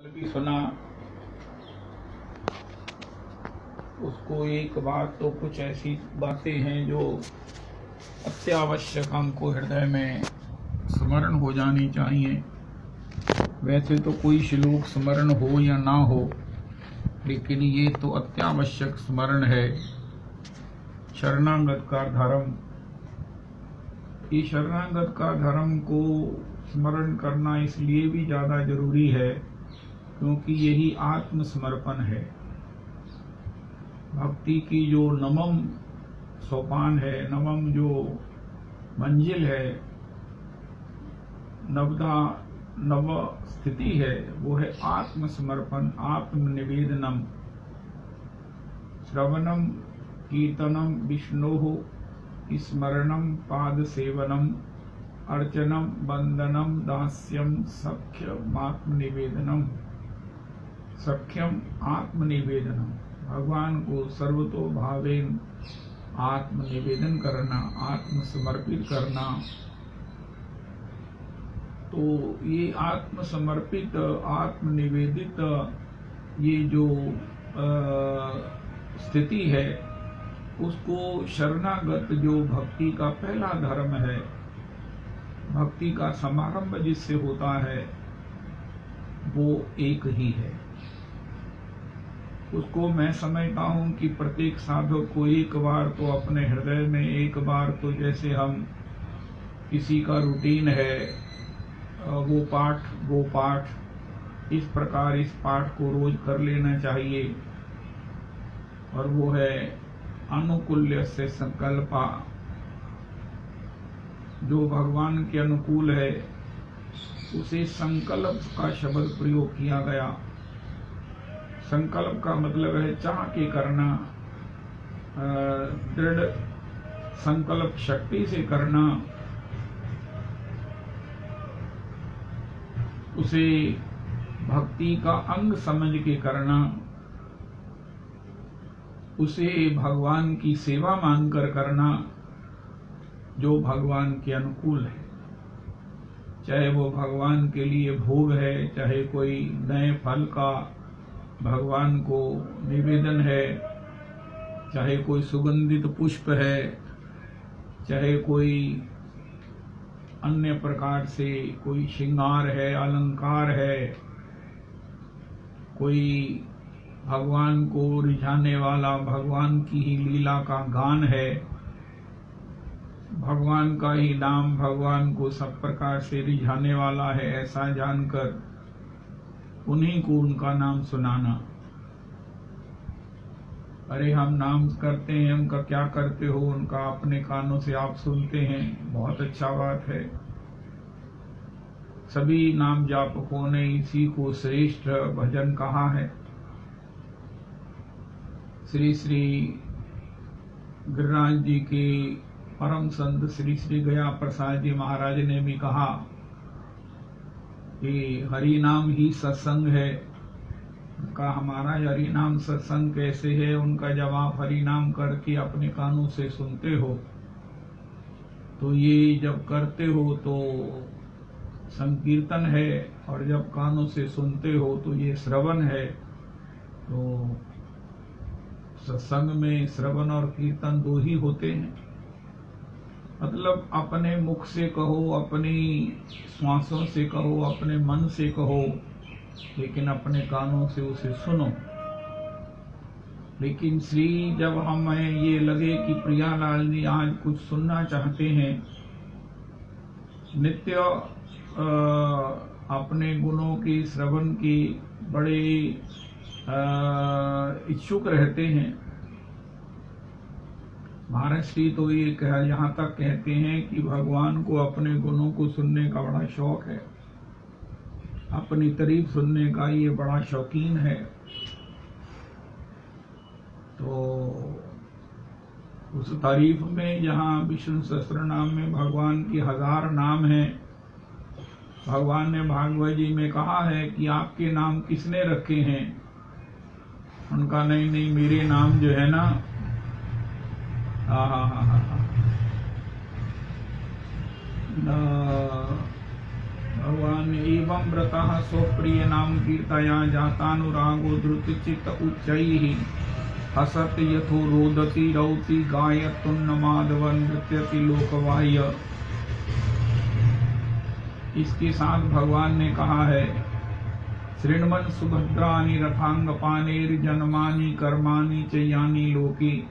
भी सुना उसको एक बात तो कुछ ऐसी बातें हैं जो अत्यावश्यक हमको हृदय में स्मरण हो जानी चाहिए। वैसे तो कोई श्लोक स्मरण हो या ना हो, लेकिन ये तो अत्यावश्यक स्मरण है। शरणागत का धर्म, ये शरणागत का धर्म को स्मरण करना इसलिए भी ज़्यादा जरूरी है क्योंकि यही आत्मसमर्पण है। भक्ति की जो नवम सोपान है, नवम जो मंजिल है, नव स्थिति है, वो है आत्मसमर्पण, आत्मनिवेदनम। श्रवणम कीर्तनम विष्णोः स्मरणम पाद सेवनम अर्चनम वंदनम दास्यम सख्यम आत्मनिवेदनम। सख्यम आत्मनिवेदनम, भगवान को सर्वतो भावेन आत्मनिवेदन करना, आत्मसमर्पित करना। तो ये आत्मसमर्पित, आत्मनिवेदित ये जो स्थिति है, उसको शरणागत जो भक्ति का पहला धर्म है, भक्ति का समारंभ जिससे होता है, वो एक ही है। उसको मैं समझता हूँ कि प्रत्येक साधक को एक बार तो अपने हृदय में, एक बार तो जैसे हम किसी का रूटीन है, वो पाठ, इस प्रकार इस पाठ को रोज कर लेना चाहिए। और वो है अनुकूल्य से संकल्पा, जो भगवान के अनुकूल है उसे संकल्प का शब्द प्रयोग किया गया। संकल्प का मतलब है चाह के करना, दृढ़ संकल्प शक्ति से करना, उसे भक्ति का अंग समझ के करना, उसे भगवान की सेवा मानकर करना जो भगवान के अनुकूल है। चाहे वो भगवान के लिए भोग है, चाहे कोई नए फल का भगवान को निवेदन है, चाहे कोई सुगंधित पुष्प है, चाहे कोई अन्य प्रकार से कोई श्रृंगार है, अलंकार है, कोई भगवान को रिझाने वाला भगवान की ही लीला का गान है, भगवान का ही नाम भगवान को सब प्रकार से रिझाने वाला है, ऐसा जानकर उन्हीं को उनका नाम सुनाना। अरे हम नाम करते हैं, उनका क्या करते हो, उनका अपने कानों से आप सुनते हैं, बहुत अच्छा बात है। सभी नाम जापकों ने इसी को श्रेष्ठ भजन कहा है। श्री श्री गिरिराज जी के परम संत श्री श्री गया प्रसाद जी महाराज ने भी कहा कि हरि नाम ही सत्संग है। उनका हमारा हरि नाम सत्संग कैसे है? उनका जवाब, हरि नाम करके अपने कानों से सुनते हो तो ये जब करते हो तो संकीर्तन है, और जब कानों से सुनते हो तो ये श्रवण है। तो सत्संग में श्रवण और कीर्तन दो ही होते हैं। मतलब अपने मुख से कहो, अपनी श्वासों से कहो, अपने मन से कहो, लेकिन अपने कानों से उसे सुनो। लेकिन श्री जब हमें ये लगे कि प्रियालाल जी आज कुछ सुनना चाहते हैं, नित्य अपने गुणों की श्रवण की बड़े इच्छुक रहते हैं। महाराष्ट्री तो ये यहाँ तक कहते हैं कि भगवान को अपने गुणों को सुनने का बड़ा शौक है, अपनी तारीफ सुनने का ये बड़ा शौकीन है। तो उस तारीफ में जहाँ विष्णु सहस्त्रनाम में भगवान के 1000 नाम हैं, भगवान ने भागवत जी में कहा है कि आपके नाम किसने रखे हैं? उनका नहीं मेरे नाम जो है ना, भगवान एवं व्रतः स्वप्रिय नाम कीर्तया जातानुरागो द्रुत चित्त उच्चैः हसत यथो रोदति रौति गायतुन्नमादवन नृत्यति लोकवाह्य। इसके साथ भगवान ने कहा है, शृण्वन् सुभद्रानि रथांगपाणेर्जन्मानि कर्माणि च यानि लोके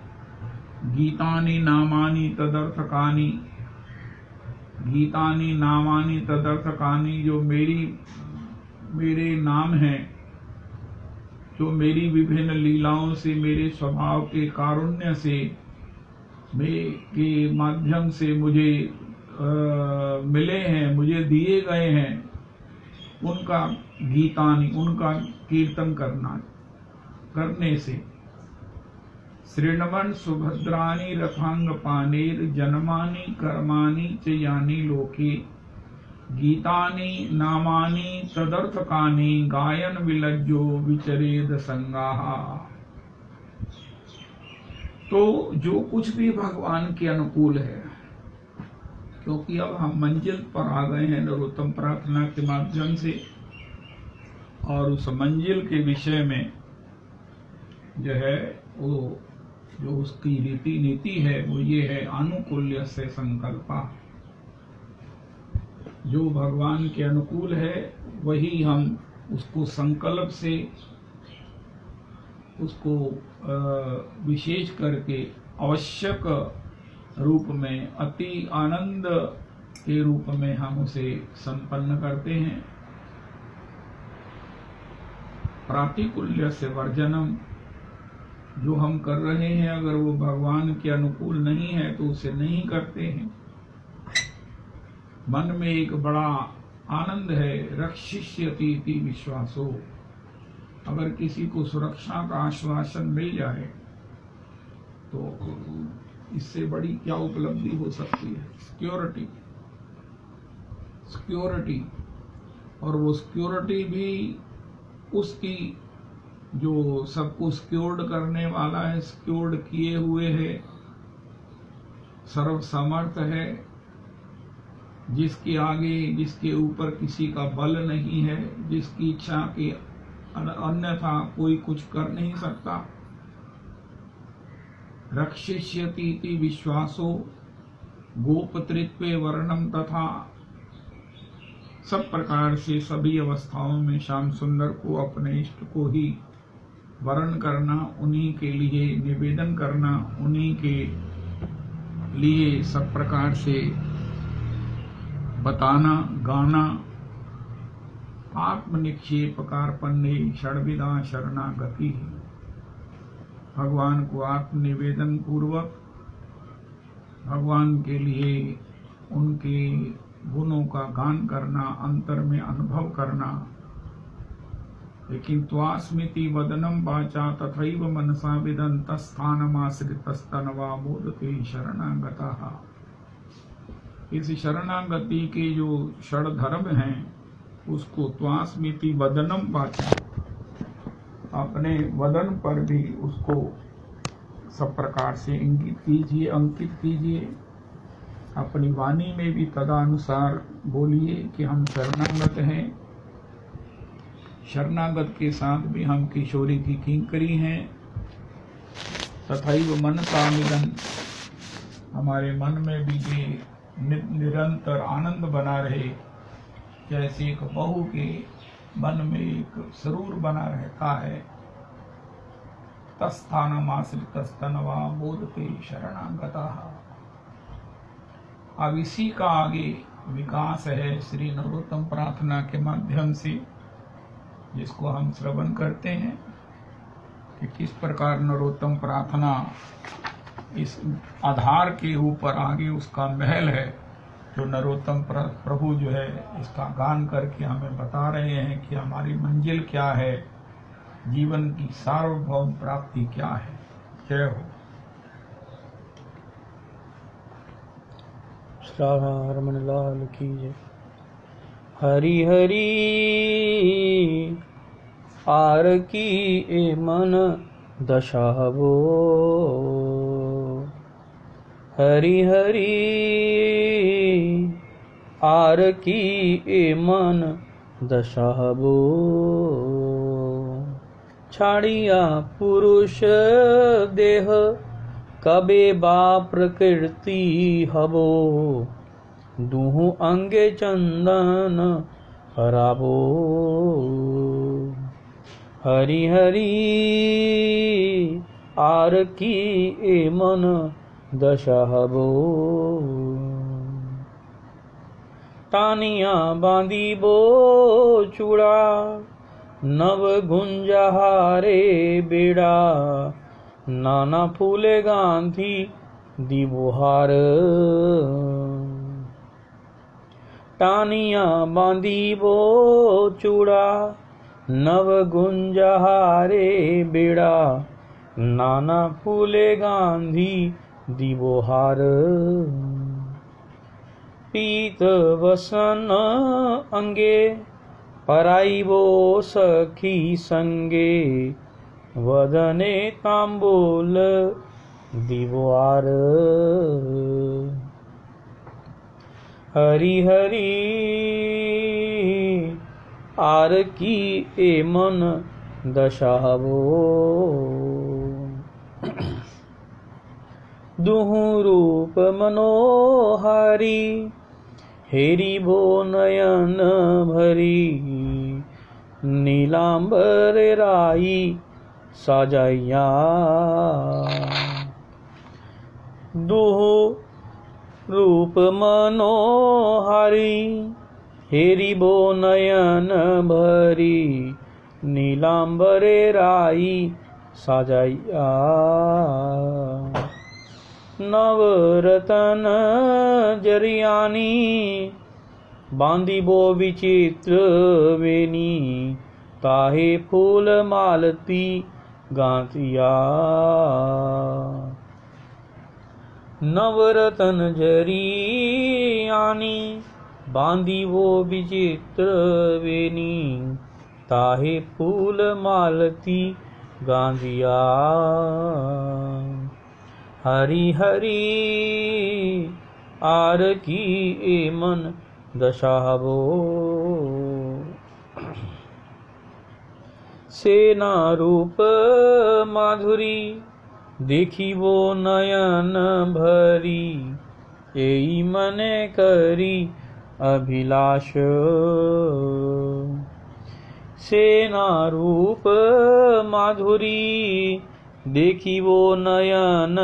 गीतानि नामानि तदर्थकानि। गीतानि नामानि तदर्थकानि, जो मेरे नाम हैं, जो मेरी विभिन्न लीलाओं से, मेरे स्वभाव के कारुण्य से, के माध्यम से मुझे मिले हैं, मुझे दिए गए हैं, उनका गीतानि, उनका कीर्तन करने से। शृण्वन् सुभद्रानि रथांगपाणेर्जन्मानि कर्माणि च यानि लोके गीतानि नामानि तदर्थकानि गायन विलज्जो विचरेद संगाः। तो जो कुछ भी भगवान के अनुकूल है, क्योंकि अब हम मंजिल पर आ गए हैं नरोत्तम प्रार्थना के माध्यम से, और उस मंजिल के विषय में जो है वो, जो उसकी रीति नीति है वो ये है, आनुकूल्य से संकल्पा। जो भगवान के अनुकूल है वही हम उसको संकल्प से, उसको विशेष करके आवश्यक रूप में, अति आनंद के रूप में हम उसे संपन्न करते हैं। प्रातिकूल्य से वर्जनम, जो हम कर रहे हैं अगर वो भगवान के अनुकूल नहीं है तो उसे नहीं करते हैं। मन में एक बड़ा आनंद है, रक्षिष्यति इति विश्वासो। अगर किसी को सुरक्षा का आश्वासन मिल जाए तो इससे बड़ी क्या उपलब्धि हो सकती है। सिक्योरिटी, और वो सिक्योरिटी भी उसकी जो सबको सिक्योर्ड करने वाला है, सिक्योर्ड किए हुए है, सर्व समर्थ है, जिसके आगे, जिसके ऊपर किसी का बल नहीं है, जिसकी इच्छा के अन्यथा कोई कुछ कर नहीं सकता। रक्षिष्यति इति विश्वासो गोपतृत्वे वर्णम, तथा सब प्रकार से सभी अवस्थाओं में श्याम सुंदर को, अपने इष्ट को ही वर्ण करना, उन्हीं के लिए निवेदन करना, उन्हीं के लिए सब प्रकार से बताना, गाना। आत्मनिक्षेप कार्पण्ये षड्विधा शरणागति। भगवान को आत्मनिवेदन पूर्वक भगवान के लिए उनके गुणों का गान करना, अंतर में अनुभव करना। लेकिन त्वास्मिति वदनम वाचा तथैव मनसा विदन्तस्थानमाश्रितस्तनवा मोदते शरणागतः। इस शरणागति के जो षड धर्म हैं उसको त्वास्मिति वदनम वाचा, अपने वदन पर भी उसको सब प्रकार से इंगित कीजिए, अंकित कीजिए। अपनी वाणी में भी तदानुसार बोलिए कि हम शरणागत हैं। शरणागत के साथ भी हम किशोरी की किंकरी हैं। तथैव मनसा विदन्, हमारे मन में भी ये निरंतर आनंद बना रहे, जैसे एक बहू के मन में एक सरूर बना रहता है। तस्थानमाश्रितस्तनवा मोदते शरणागतः। अब इसी का आगे विकास है श्री नरोत्तम प्रार्थना के माध्यम से, जिसको हम श्रवण करते हैं कि किस प्रकार नरोत्तम प्रार्थना इस आधार के ऊपर आगे उसका महल है, जो नरोत्तम प्रभु जो है इसका गान करके हमें बता रहे हैं कि हमारी मंजिल क्या है, जीवन की सार्वभौम प्राप्ति क्या है। जय हो। राधा रमन लाल की जय। हरि हरि आर की ए मन दशावो, हरि हरि आर की ए मन दशाबो। छाड़िया पुरुष देह कबे बा प्रकृति हबो। दुहु अंगे चंदन हराबो। हरि हरि आर की ए मन दशाबो। तानिया बांधीबो चूड़ा नव गुंजहारे बेड़ा। नाना फूले गांधी दीबोहार। टानिया बांधीबो चूड़ा नव गुंजहारे बेड़ा। नाना फूले गांधी दीबोहार। पीत वसन अंगे पराइबो सखी संगे। वदने तांबूल दीबोहार। हरि हरि आर की ए मन दशाबो। दुहु रूप मनोहारी हेरी भो नयन भरी। नीलांबर राई साजाइया। दुहु रूप मनोहारी हेरी बो नयन भरी। नीलांबरे राई साजाइया। नवरतन जरियानी बांधीबो विचित्र वेनी। ताहे फूल मालती गांतिया। नवरतन जरियानी बांधीबो विचित्र वेनी। ताहे फूल मालती गांधिया। हरि हरि आर की ए मन दशाबो। सेना रूप माधुरी देखिबो नयन भरी। एई मने करी अभिलाष। सेना रूप माधुरी देखिबो नयन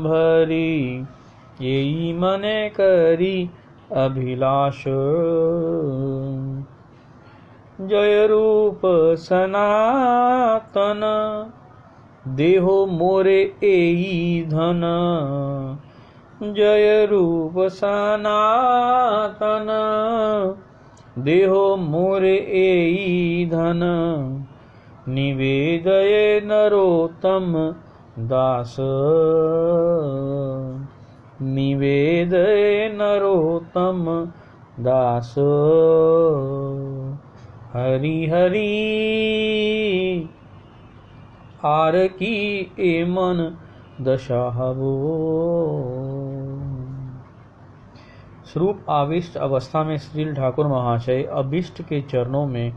भरी। एई मने करी अभिलाष। जय रूप सनातन देहो मोरे एई धन। जय रूप सनातन देहो मोरे एई धन। निवेदय नरोत्तम दास। निवेदय नरोत्तम दास। हरि हरि आर की ए मन दशाबो। स्वरूप आविष्ट अवस्था में श्रील ठाकुर महाशय अभिष्ट के चरणों में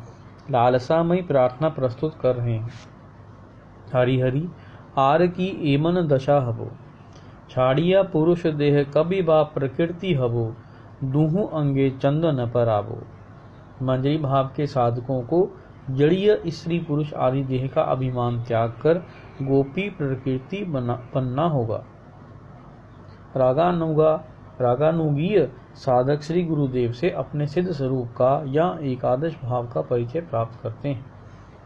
लालसामयी प्रार्थना प्रस्तुत कर रहे हैं। हरि हरि आर की एमन दशा हबो। छाड़िया पुरुष देह कभी बा प्रकृति हबो। दूहु अंगे चंदन पराबो। मंजरी भाव के साधकों को जड़ीय स्त्री पुरुष आदि देह का अभिमान त्याग कर गोपी प्रकृति बनना होगा। रागानुगीय साधक श्री गुरुदेव से अपने सिद्ध स्वरूप का या एकादश भाव का परिचय प्राप्त करते हैं।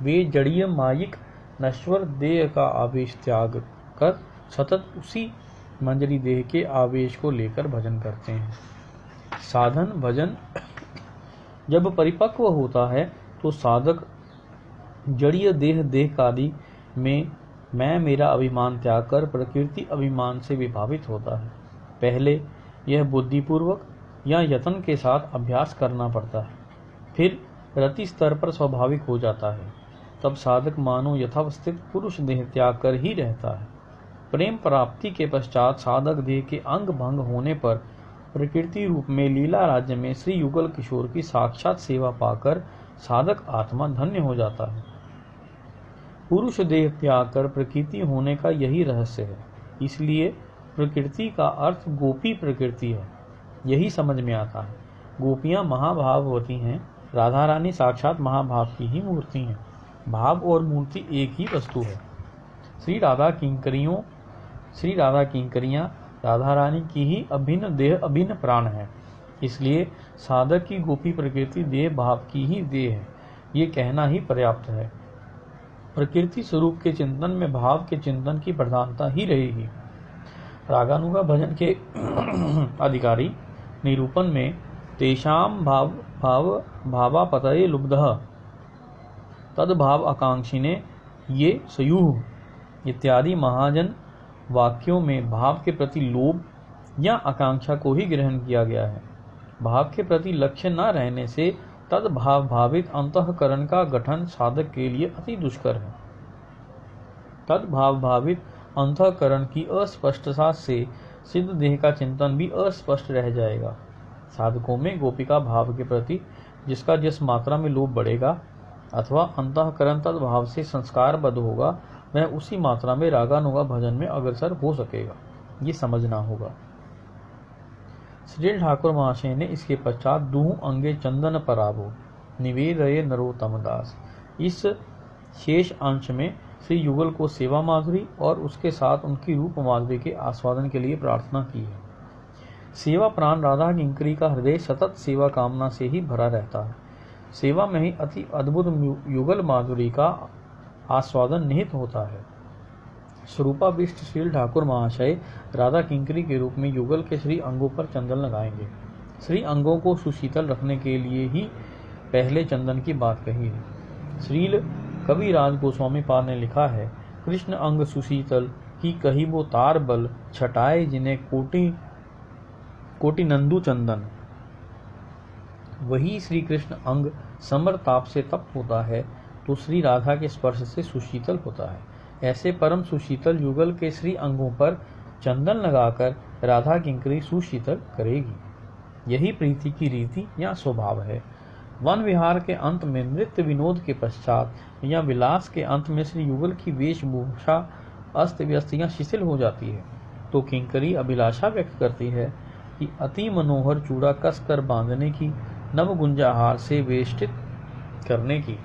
वे जड़ीय मायिक नश्वर देह का आवेश त्याग कर सतत उसी मंजरी देह के आवेश को लेकर भजन करते हैं। साधन भजन जब परिपक्व होता है तो साधक जड़ीय देह आदि में मैं मेरा अभिमान त्याग कर प्रकृति अभिमान से विभावित होता है। पहले यह बुद्धिपूर्वक या यत्न के साथ अभ्यास करना पड़ता है, फिर रति स्तर पर स्वाभाविक हो जाता है। तब साधक मानो यथावस्थित पुरुष देह त्याग कर ही रहता है। प्रेम प्राप्ति के पश्चात साधक देह के अंग भंग होने पर प्रकृति रूप में लीला राज्य में श्री युगल किशोर की साक्षात सेवा पाकर साधक आत्मा धन्य हो जाता है। पुरुष देह त्याग कर प्रकृति होने का यही रहस्य है। इसलिए प्रकृति का अर्थ गोपी प्रकृति है, यही समझ में आता है। गोपियां महाभाववती हैं, राधा रानी साक्षात महाभाव की ही मूर्ति हैं। भाव और मूर्ति एक ही वस्तु है। श्री राधा किंकरियां राधा रानी की ही अभिन्न देह अभिन्न प्राण है। इसलिए साधक की गोपी प्रकृति देह भाव की ही देह है, ये कहना ही पर्याप्त है। प्रकृति स्वरूप के चिंतन में भाव के चिंतन की प्रधानता ही रहेगी। रागानुगा भजन के अधिकारी निरूपण में तेषाम भावापतये लुब्धः तद्भाव आकांक्षिने ये सयुः इत्यादि महाजन वाक्यों में भाव के प्रति लोभ या आकांक्षा को ही ग्रहण किया गया है। भाव के प्रति लक्ष्य न रहने से तद्भाव भावित अंतःकरण का गठन साधक के लिए अति दुष्कर है। तद्भाव भावित अंतःकरण की अस्पष्टता से सिद्ध देह का चिंतन भी अस्पष्ट रह जाएगा। साधकों में गोपिका भाव के प्रति जिसका जिस मात्रा में लोभ बढ़ेगा अथवा अंतःकरण तद्भाव से संस्कारबद्ध होगा, वह उसी मात्रा में रागानुगा भजन में अग्रसर हो सकेगा। ये समझना होगा। श्री ठाकुर महाशय ने इसके पश्चात दुहु अंगे चंदन पराभो निवेदये नरोत्तम दास, इस शेष अंश में श्री युगल को सेवा माधुरी और उसके साथ उनकी रूप माधुरी के आस्वादन के लिए प्रार्थना की है। सेवा प्राण राधा किंकरी का हृदय सतत सेवा कामना से ही भरा रहता है। सेवा में ही अति अद्भुत युगल माधुरी का आस्वादन निहित होता है। स्वरूपाभिष्ट श्री ठाकुर महाशय राधा किंकरी के रूप में युगल के श्री अंगों पर चंदन लगाएंगे। श्री अंगों को सुशीतल रखने के लिए ही पहले चंदन की बात कही है। श्रील कविराज गोस्वामी पाद ने लिखा है, कृष्ण अंग सुशीतल की कही वो तार बल छटाए जिन्हें कोटि नंदू चंदन। वही श्री कृष्ण अंग समर ताप से तप्त होता है तो श्री राधा के स्पर्श से सुशीतल होता है। ऐसे परम सुशीतल युगल के श्री अंगों पर चंदन लगाकर राधा किंकरी सुशीतल करेगी। यही प्रीति की रीति या स्वभाव है। वन विहार के अंत में नृत्य विनोद के पश्चात या विलास के अंत में श्री युगल की वेशभूषा अस्त व्यस्त या शिथिल हो जाती है तो किंकरी अभिलाषा व्यक्त करती है कि अति मनोहर चूड़ा कस कर बांधने की, नव गुंजाहार से वेष्टित करने की,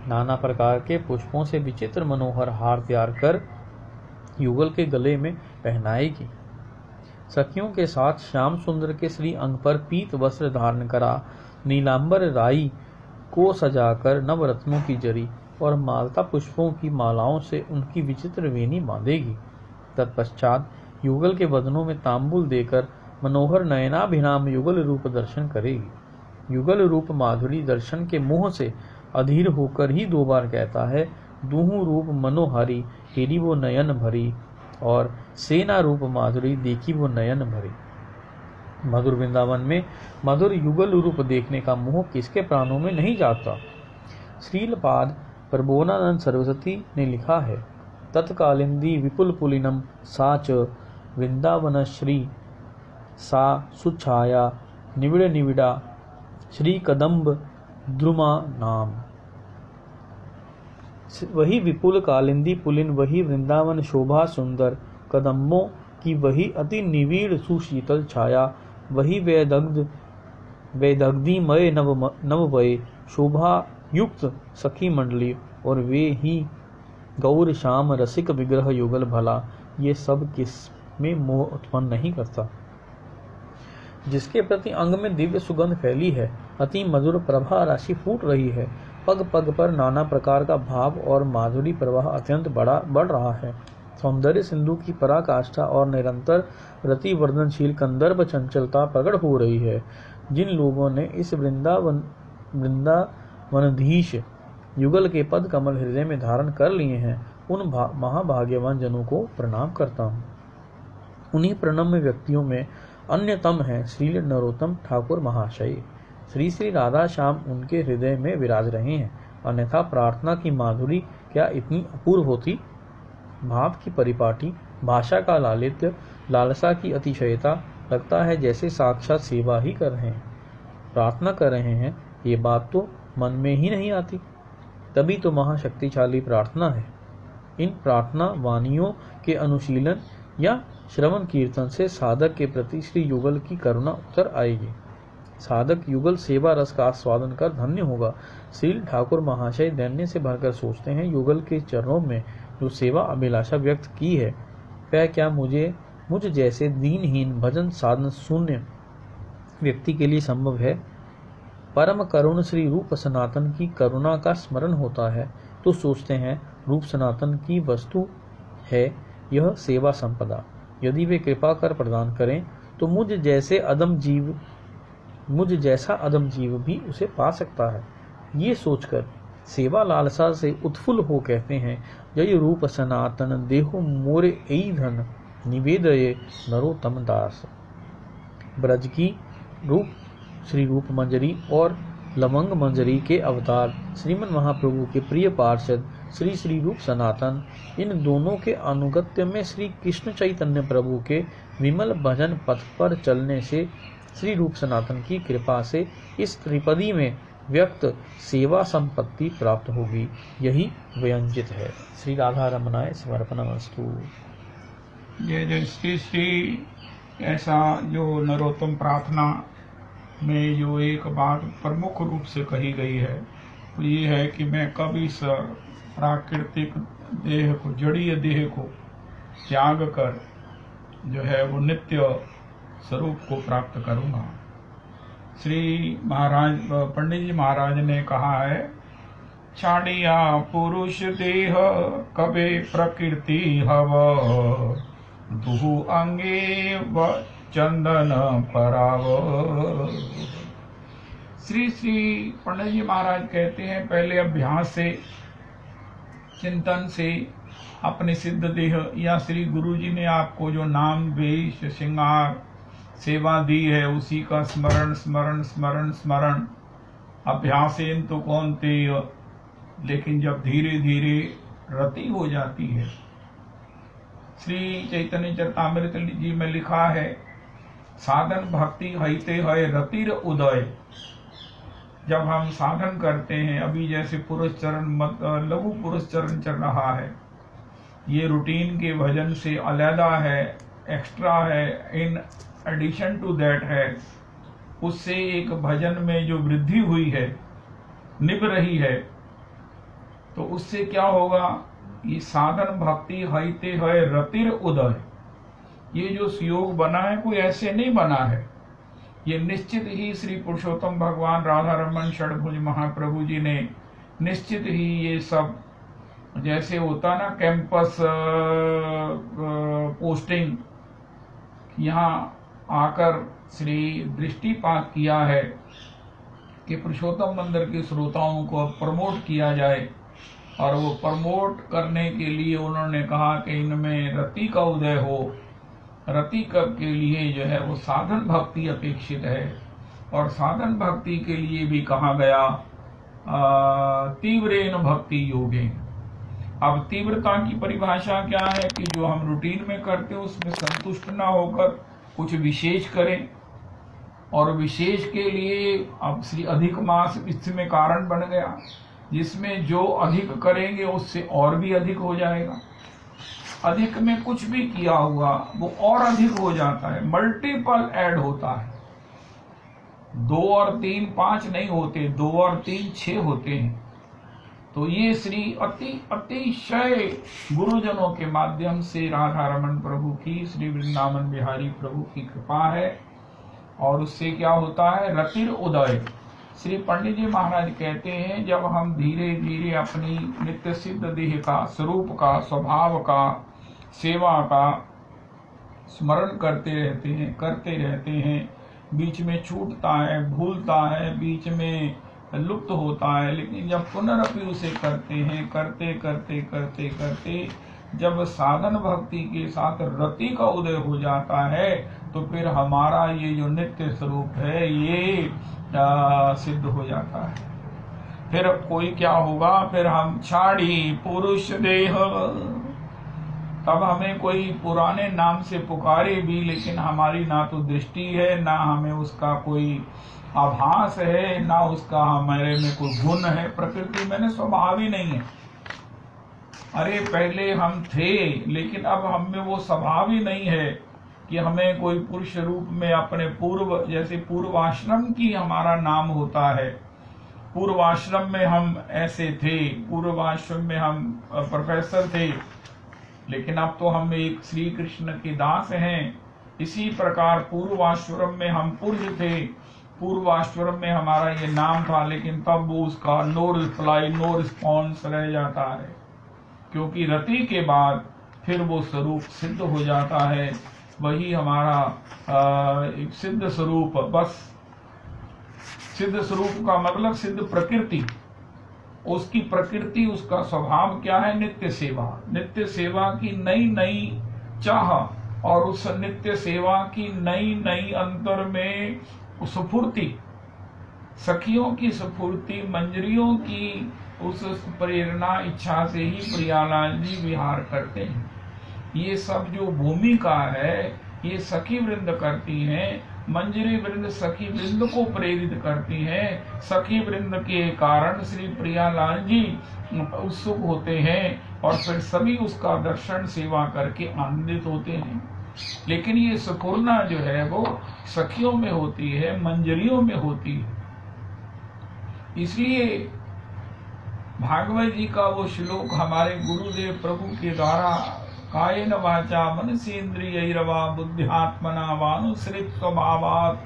नाना प्रकार के पुष्पों से विचित्र मनोहर हार तैयार कर युगल के गले में पहनाएगी। सखियों के साथ श्याम सुंदर के श्री अंग पर पीत वस्त्र धारण करा, नीलांबर राई को सजाकर नवरत्नों की जरी और मालता पुष्पों की मालाओं से उनकी विचित्र वेणी बांधेगी। तत्पश्चात युगल के वदनों में तांबुल देकर मनोहर नयनाभिराम युगल रूप दर्शन करेगी। युगल रूप माधुरी दर्शन के मोह से अधीर होकर ही दो बार कहता है, दूहु रूप मनोहारी तेरी वो नयन भरी, और सेना रूप माधुरी देखी वो नयन भरी। मधुर वृंदावन में मधुर युगल रूप देखने का मोह किसके प्राणों में नहीं जाता। श्रीलपाद प्रबोधानंद सरस्वती ने लिखा है, तत्कालिंदी विपुल पुलिनम साच वृंदावन श्री सा सुछाया निविड़ निविड़ा श्री कदम्ब द्रुमा नाम। वही विपुल कालिंदी पुलिन, वही वृंदावन शोभा सुंदर, कदम्बों की वही अति निविड़ सुशीतल छाया, वही वैदग्धी मय नववय शोभा युक्त सखी मंडली, और वे ही गौर श्याम रसिक विग्रह युगल भला। ये सब किस में मोह उत्पन्न नहीं करता। जिसके प्रति अंग में दिव्य सुगंध फैली है, अति मधुर प्रभा राशि फूट रही है, पग पग पर नाना प्रकार का भाव और माधुरी प्रवाह अत्यंत बढ़ रहा है। सौंदर्य सिंधु की पराकाष्ठा और निरंतर रतिवर्धनशील कंदर्प चंचलता प्रकट हो रही है। जिन लोगों ने इस वृंदावनधीश युगल के पद कमल हृदय में धारण कर लिए हैं, उन महाभाग्यवान जनों को प्रणाम करता हूँ। उन्हीं प्रणम्य व्यक्तियों में अन्यतम है श्री नरोत्तम ठाकुर महाशय। श्री श्री राधा श्याम उनके हृदय में विराज रहे हैं, अन्यथा प्रार्थना की माधुरी क्या इतनी अपूर्व होती। भाव की परिपाटी, भाषा का लालित्य, लालसा की अतिशयता लगता है जैसे साक्षात सेवा ही कर रहे हैं, प्रार्थना कर रहे हैं। ये बात तो मन में ही नहीं आती। तभी तो महाशक्तिशाली प्रार्थना है। इन प्रार्थना वाणियों के अनुशीलन या श्रवण कीर्तन से साधक के प्रति श्री युगल की करुणा उतर आएगी। साधक युगल सेवा रस का आस्वादन कर धन्य होगा। श्री ठाकुर महाशय दैन्य से भरकर सोचते हैं, युगल के चरणों में जो सेवा अभिलाषा व्यक्त की है, वह क्या मुझ जैसे दीनहीन भजन साधन शून्य व्यक्ति के लिए संभव है? परम करुण श्री रूप सनातन की करुणा का स्मरण होता है तो सोचते हैं, रूप सनातन की वस्तु है यह सेवा संपदा। यदि वे कृपा कर प्रदान करें तो मुझ जैसा अदम जीव भी उसे पा सकता है। ये सोचकर सेवा लालसा से उत्फुल्ल हो कहते हैं, जय रूप सनातन देहो मोरे एई धन निवेदये नरोत्तम दास। ब्रज की रूप श्री रूप मंजरी और लवंग मंजरी के अवतार श्रीमन महाप्रभु के प्रिय पार्षद श्री श्री रूप सनातन, इन दोनों के अनुगत्य में श्री कृष्ण चैतन्य प्रभु के विमल भजन पथ पर चलने से श्री रूप सनातन की कृपा से इस त्रिपदी में व्यक्त सेवा संपत्ति प्राप्त होगी। यही व्यंजित है। श्री राधा रमनाय समर्पणमस्तु। ये जो श्री ऐसा जो नरोत्तम प्रार्थना में जो एक बात प्रमुख रूप से कही गई है वो ये है कि मैं कब इस प्राकृतिक देह को, जड़ीय देह को त्याग कर जो है वो नित्य स्वरूप को प्राप्त करूंगा। श्री महाराज पंडित जी महाराज ने कहा है, छाड़िया पुरुष देह कबे प्रकृति हव, दुहु अंगे व चंदन पराव। श्री पंडित जी महाराज कहते हैं, पहले अभ्यास से, चिंतन से अपने सिद्ध देह या श्री गुरु जी ने आपको जो नाम वेश श्रृंगार सेवा दी है उसी का स्मरण स्मरण स्मरण स्मरण अभ्यासेन तो कौन्ते। लेकिन जब धीरे धीरे रति हो जाती है, श्री चैतन्य चरितामृत जी में लिखा है, साधन भक्ति हईते है रतिर उदय। जब हम साधन करते हैं, अभी जैसे पुरुष चरण लघु पुरुष चरण चल रहा है, ये रूटीन के भजन से अलग है, एक्स्ट्रा है, इन एडिशन टू दैट है। उससे एक भजन में जो वृद्धि हुई है, निभ रही है, तो उससे क्या होगा, ये साधन भक्ति हईते है रतिर उदय। ये जो योग बना है कोई ऐसे नहीं बना है, ये निश्चित ही श्री पुरुषोत्तम भगवान राधा रमन षडभुज महाप्रभु जी ने निश्चित ही ये सब, जैसे होता ना कैंपस पोस्टिंग, यहाँ आकर श्री दृष्टिपात किया है कि पुरुषोत्तम मंदिर के श्रोताओं को प्रमोट किया जाए। और वो प्रमोट करने के लिए उन्होंने कहा कि इनमें रति का उदय हो। रति के लिए जो है वो साधन भक्ति अपेक्षित है, और साधन भक्ति के लिए भी कहा गया तीव्रेन भक्ति योगेन। अब तीव्रता की परिभाषा क्या है कि जो हम रूटीन में करते हैं उसमें संतुष्ट ना होकर कुछ विशेष करें, और विशेष के लिए अब श्री अधिक मास इसमें कारण बन गया, जिसमें जो अधिक करेंगे उससे और भी अधिक हो जाएगा। अधिक में कुछ भी किया हुआ वो और अधिक हो जाता है, मल्टीपल ऐड होता है। 2 और 3 5 नहीं होते, 2 और 3 6 होते हैं। तो ये श्री अतिशय गुरुजनों के माध्यम से राधा रमन प्रभु की, श्री वृंदावन बिहारी प्रभु की कृपा है। और उससे क्या होता है, रतिर उदय। श्री पंडित जी महाराज कहते हैं, जब हम धीरे धीरे अपनी नित्य सिद्ध देह का, स्वरूप का, स्वभाव का, सेवा का स्मरण करते रहते हैं, बीच में छूटता है, भूलता है, बीच में लुप्त होता है, लेकिन जब पुनरअपि उसे करते हैं, करते जब साधन भक्ति के साथ रति का उदय हो जाता है, तो फिर हमारा ये जो नित्य स्वरूप है ये सिद्ध हो जाता है। फिर कोई क्या होगा, फिर हम छाड़ी पुरुष देह, तब हमें कोई पुराने नाम से पुकारे भी, लेकिन हमारी ना तो दृष्टि है, ना हमें उसका कोई आभास है, ना उसका हमारे में कोई गुण है। प्रकृति में स्वभाव ही नहीं है। अरे पहले हम थे, लेकिन अब हम में वो स्वभाव ही नहीं है कि हमें कोई पुरुष रूप में अपने पूर्व, जैसे पूर्वाश्रम की हमारा नाम होता है, पूर्वाश्रम में हम ऐसे थे, पूर्वाश्रम में हम प्रोफेसर थे, लेकिन अब तो हम एक श्री कृष्ण के दास हैं। इसी प्रकार पूर्वाश्रम में हम पुरुष थे, पूर्वाश्रम में हमारा ये नाम था, लेकिन तब वो उसका नो रिप्लाई, नो रिस्पॉन्स रह जाता है, क्योंकि रति के बाद फिर वो स्वरूप सिद्ध हो जाता है। वही हमारा एक सिद्ध स्वरूप, बस सिद्ध स्वरूप का मतलब सिद्ध प्रकृति। उसकी प्रकृति, उसका स्वभाव क्या है? नित्य सेवा। नित्य सेवा की नई नई चाह, और उस नित्य सेवा की नई नई अंतर में स्फूर्ति, सखियों की स्फूर्ति, मंजरियों की उस प्रेरणा इच्छा से ही प्रियालाल जी विहार करते हैं। ये सब जो भूमिका है ये सखी वृंद करती हैं। मंजरी वृंद सखी वृंद को प्रेरित करती हैं। सखी वृंद के कारण श्री प्रियालाल जी उत्सुक होते हैं, और फिर सभी उसका दर्शन सेवा करके आनंदित होते हैं। लेकिन ये स्फुरना जो है वो सखियों में होती है, मंजरियों में होती है। इसलिए भागवत जी का वो श्लोक हमारे गुरुदेव प्रभु के द्वारा कायेन वाचा मनसेन्द्रियैर्वा बुद्ध्यात्मना वानुसृत स्वभावात्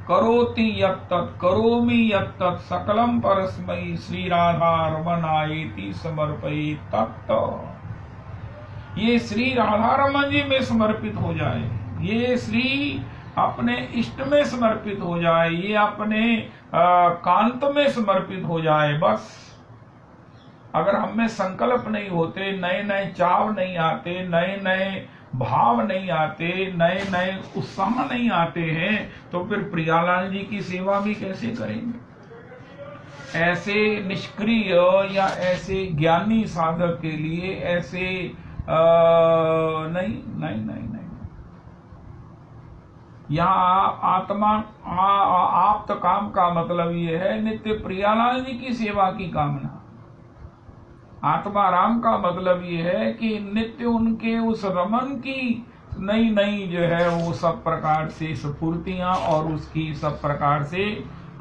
करोति यत्तत् करोमि यत्तत् सकलम परस्मै श्री राधा रमणायेति समर्पयेत् तत्। ये श्री राधा रमन जी में समर्पित हो जाए, ये श्री अपने इष्ट में समर्पित हो जाए, ये अपने कांत में समर्पित हो जाए। बस अगर हम में संकल्प नहीं होते, नए नए चाव नहीं आते, नए नए भाव नहीं आते, नए नए उत्साह नहीं आते हैं, तो फिर प्रियालाल जी की सेवा भी कैसे करेंगे? ऐसे निष्क्रिय या ऐसे ज्ञानी साधक के लिए ऐसे नहीं नहीं नहीं नहीं। यहाँ आत्मा आप्त काम का मतलब ये है नित्य प्रियालाल जी की सेवा की कामना। आत्मा राम का मतलब ये है कि नित्य उनके उस रमन की नई नई जो है वो सब प्रकार से स्फूर्तियां, और उसकी सब प्रकार से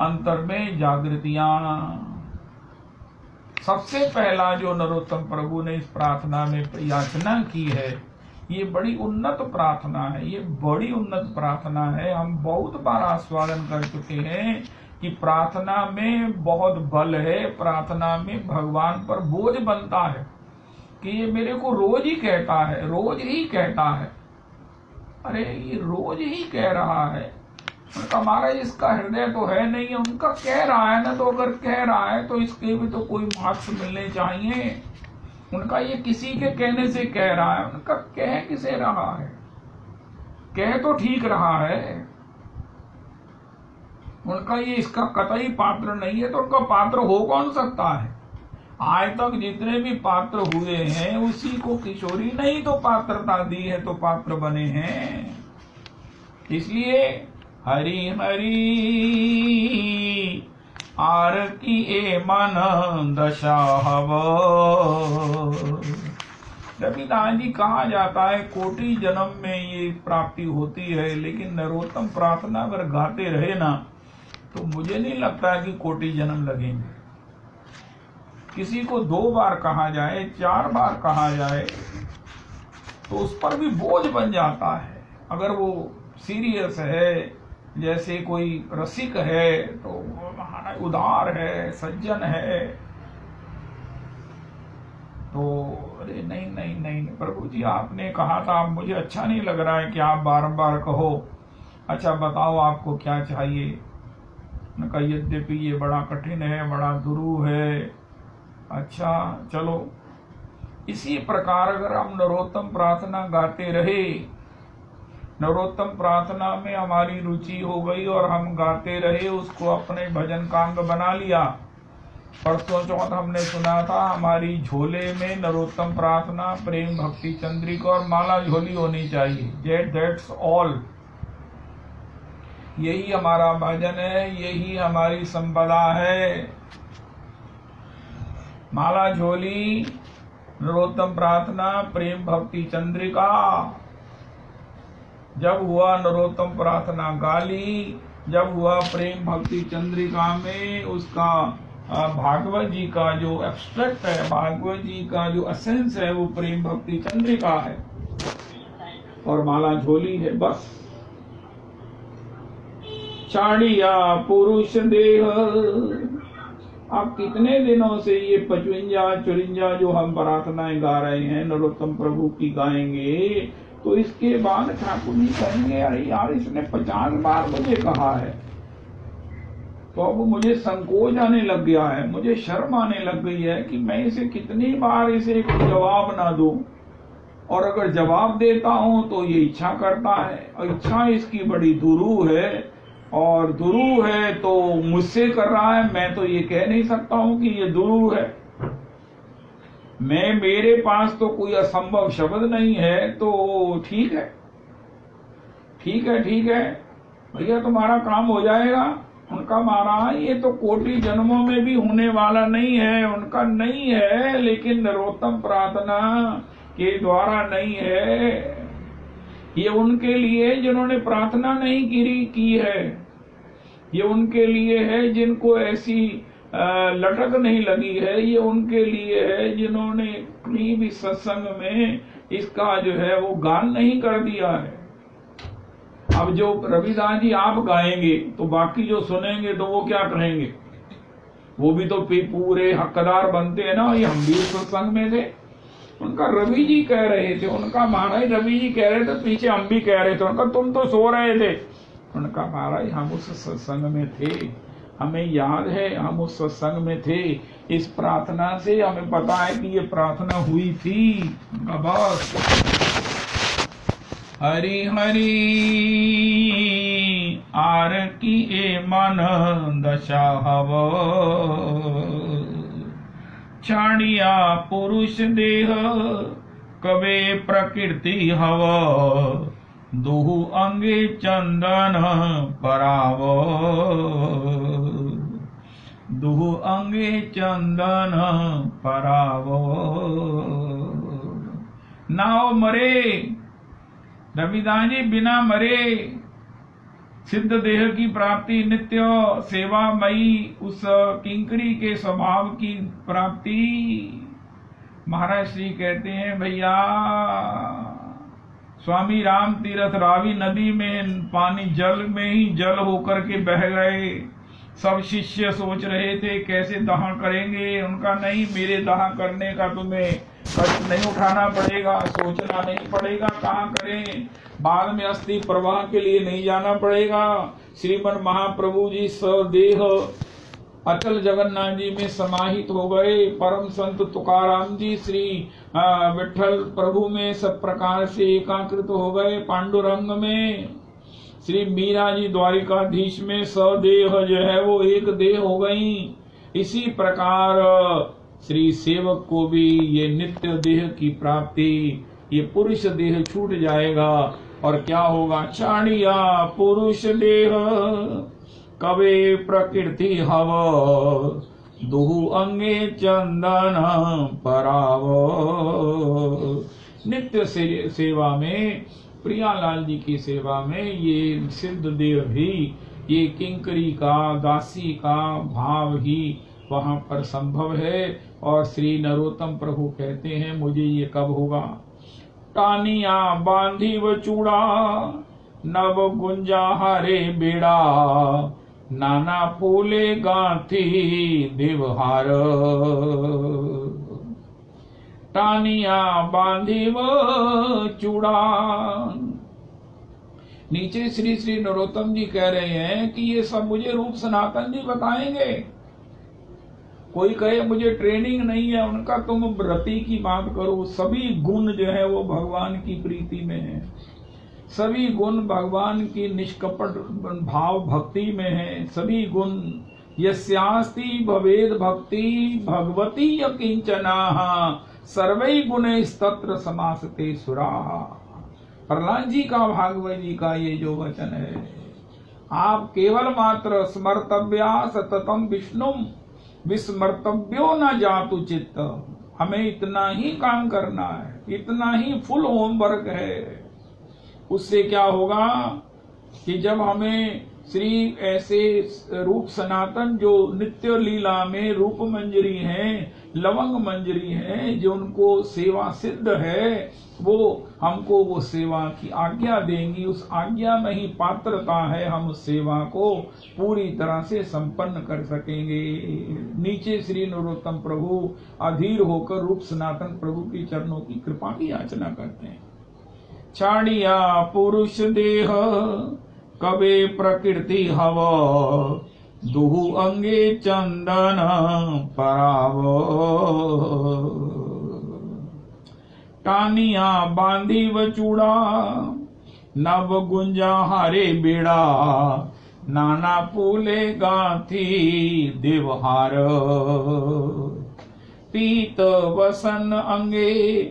अंतर में जागृतियां। सबसे पहला जो नरोत्तम प्रभु ने इस प्रार्थना में याचना की है, ये बड़ी उन्नत प्रार्थना है, ये बड़ी उन्नत प्रार्थना है। हम बहुत बार आस्वादन कर चुके हैं कि प्रार्थना में बहुत बल है, प्रार्थना में भगवान पर बोझ बनता है कि ये मेरे को रोज ही कहता है, रोज ही कहता है। अरे ये रोज ही कह रहा है, उनका महाराज इसका हृदय तो है नहीं, उनका कह रहा है ना, तो अगर कह रहा है तो इसके भी तो कोई मार्क्स मिलने चाहिए। उनका ये किसी के कहने से कह रहा है, उनका कह किसे रहा है? कह तो ठीक रहा है, उनका ये इसका कतई पात्र नहीं है, तो उनका पात्र हो कौन सकता है? आज तक जितने भी पात्र हुए हैं उसी को किशोरी ने ही तो पात्रता दी है, तो पात्र बने हैं। इसलिए हरि हरि आर की ए मन दशा हव। रविदास जी कहा जाता है कोटि जन्म में ये प्राप्ति होती है, लेकिन नरोत्तम प्रार्थना अगर गाते रहे ना तो मुझे नहीं लगता कि कोटि जन्म लगेंगे। किसी को 2 बार कहा जाए, 4 बार कहा जाए तो उस पर भी बोझ बन जाता है। अगर वो सीरियस है, जैसे कोई रसिक है, तो उदार है, सज्जन है, तो अरे नहीं नहीं नहीं प्रभु जी आपने कहा था, मुझे अच्छा नहीं लग रहा है कि आप बारंबार कहो। अच्छा बताओ आपको क्या चाहिए? उनका यद्यपि ये बड़ा कठिन है, बड़ा दुरूह है। अच्छा चलो, इसी प्रकार अगर हम नरोत्तम प्रार्थना गाते रहे, नरोत्तम प्रार्थना में हमारी रुचि हो गई और हम गाते रहे, उसको अपने भजन का अंग बना लिया, परसों चौथ हमने सुना था हमारी झोले में नरोत्तम प्रार्थना, प्रेम भक्ति चंद्रिका और माला झोली होनी चाहिए। That's all. यही हमारा भजन है, यही हमारी संपदा है। माला झोली, नरोत्तम प्रार्थना, प्रेम भक्ति चंद्रिका। जब हुआ नरोत्तम प्रार्थना गाली, जब हुआ प्रेम भक्ति चंद्रिका में उसका भागवत जी का जो एब्स्ट्रैक्ट है, भागवत जी का जो एसेंस है वो प्रेम भक्ति चंद्रिका है और माला झोली है। बस चाड़िया पुरुष देह। अब कितने दिनों से ये 55-54 जो हम प्रार्थनाएं गा रहे हैं नरोत्तम प्रभु की गाएंगे, तो इसके बाद ठाकुर जी कहेंगे अरे यार इसने 50 बार मुझे कहा है। तो अब मुझे संकोच आने लग गया है, मुझे शर्म आने लग गई है कि मैं इसे कितनी बार इसे जवाब ना दूं, और अगर जवाब देता हूं तो ये इच्छा करता है और इच्छा इसकी बड़ी दुरू है, और दुरू है तो मुझसे कर रहा है। मैं तो ये कह नहीं सकता हूं कि ये दुरू है। मेरे पास तो कोई असंभव शब्द नहीं है। तो ठीक है, ठीक है, ठीक है भैया तुम्हारा काम हो जाएगा। उनका महाराज ये तो कोटि जन्मों में भी होने वाला नहीं है, उनका नहीं है, लेकिन नरोत्तम प्रार्थना के द्वारा नहीं है। ये उनके लिए जिन्होंने प्रार्थना नहीं की है, ये उनके लिए है जिनको ऐसी लटक नहीं लगी है, ये उनके लिए है जिन्होंने कहीं भी सत्संग में इसका जो है वो गान नहीं कर दिया है। अब जो रविदास जी आप गाएंगे तो बाकी जो सुनेंगे तो वो क्या कहेंगे? वो भी तो पूरे हकदार बनते हैं ना। ये हम भी सत्संग में थे, उनका रवि जी कह रहे थे, उनका महाराज रवि जी कह रहे थे, पीछे हम भी कह रहे थे। उनका तुम तो सो रहे थे। उनका महाराज हम उस सत्संग में थे, हमें याद है हम उस सत्संग में थे। इस प्रार्थना से हमें पता है कि ये प्रार्थना हुई थी। उनका बस हरि हरि आर की ए मन दशा हव, छाड़िया पुरुष देह कवे प्रकृति हव, दुहु अंगे चंदन पराव, दुहु अंगे चंदन पराव। नाव मरे रविदास जी, बिना मरे सिद्ध देह की प्राप्ति, नित्य सेवामयी उस किंकरी के स्वभाव की प्राप्ति। महाराज श्री कहते हैं भैया स्वामी राम तीर्थ रावी नदी में पानी जल में ही जल होकर के बह गए। सब शिष्य सोच रहे थे कैसे दाह करेंगे। उनका नहीं, मेरे दाह करने का तुम्हें कष्ट नहीं उठाना पड़ेगा, सोचना नहीं पड़ेगा कहाँ करें, बाद में अस्थि प्रवाह के लिए नहीं जाना पड़ेगा। श्रीमन महाप्रभु जी सदेह अचल जगन्नाथ जी में समाहित हो गए। परम संत तुकाराम जी श्री विठल प्रभु में सब प्रकार से एकाकृत हो गए। पांडुरंग में श्री मीरा जी द्वारिकाधीश में सदेह जो है वो एक देह हो गई। इसी प्रकार श्री सेवक को भी ये नित्य देह की प्राप्ति, ये पुरुष देह छूट जाएगा और क्या होगा? चाणिया पुरुष देह कवे प्रकृति हव, दुहु अंगे चंदन पराव। नित्य सेवा में, प्रियालाल जी की सेवा में ये सिद्ध देह भी, ये किंकरी का, दासी का भाव ही वहां पर संभव है। और श्री नरोत्तम प्रभु कहते हैं मुझे ये कब होगा? टानिया बांधी व चूड़ा, नव गुंजा हरे बेड़ा, नाना फूले गांथी देवहार। टानिया बांधी व चूड़ा। नीचे श्री श्री नरोत्तम जी कह रहे हैं कि ये सब मुझे रूप सनातन जी बताएंगे। कोई कहे मुझे ट्रेनिंग नहीं है, उनका तुम व्रति की बात करो। सभी गुण जो है वो भगवान की प्रीति में है, सभी गुण भगवान की निष्कपट भाव भक्ति में है, सभी गुण यस्यास्ति भवेद भक्ति भगवती यकिंचनाः सर्वै गुणैस्तत्र समासते सुराः। प्रहलाद जी का, भागवत जी का ये जो वचन है, आप केवल मात्र स्मर्तव्या सततम विष्णुम विस्मर्तव्यो न जातु चित्त, हमें इतना ही काम करना है, इतना ही फुल होमवर्क है। उससे क्या होगा कि जब हमें श्री ऐसे रूप सनातन जो नित्य लीला में रूप मंजरी है, लवंग मंजरी है, जो उनको सेवा सिद्ध है, वो हमको वो सेवा की आज्ञा देंगी। उस आज्ञा में ही पात्रता है, हम उस सेवा को पूरी तरह से संपन्न कर सकेंगे। नीचे श्री नरोत्तम प्रभु अधीर होकर रूप सनातन प्रभु की चरणों की कृपा की याचना करते हैं। छाड़िया पुरुष देह कबे प्रकृति हव, दुहु अंगे चंदन पराव। टानिया बांधी व चूड़ा नव गुंजा हारे बेड़ा, नाना फूले गांथी देवहार। पीत वसन अंगे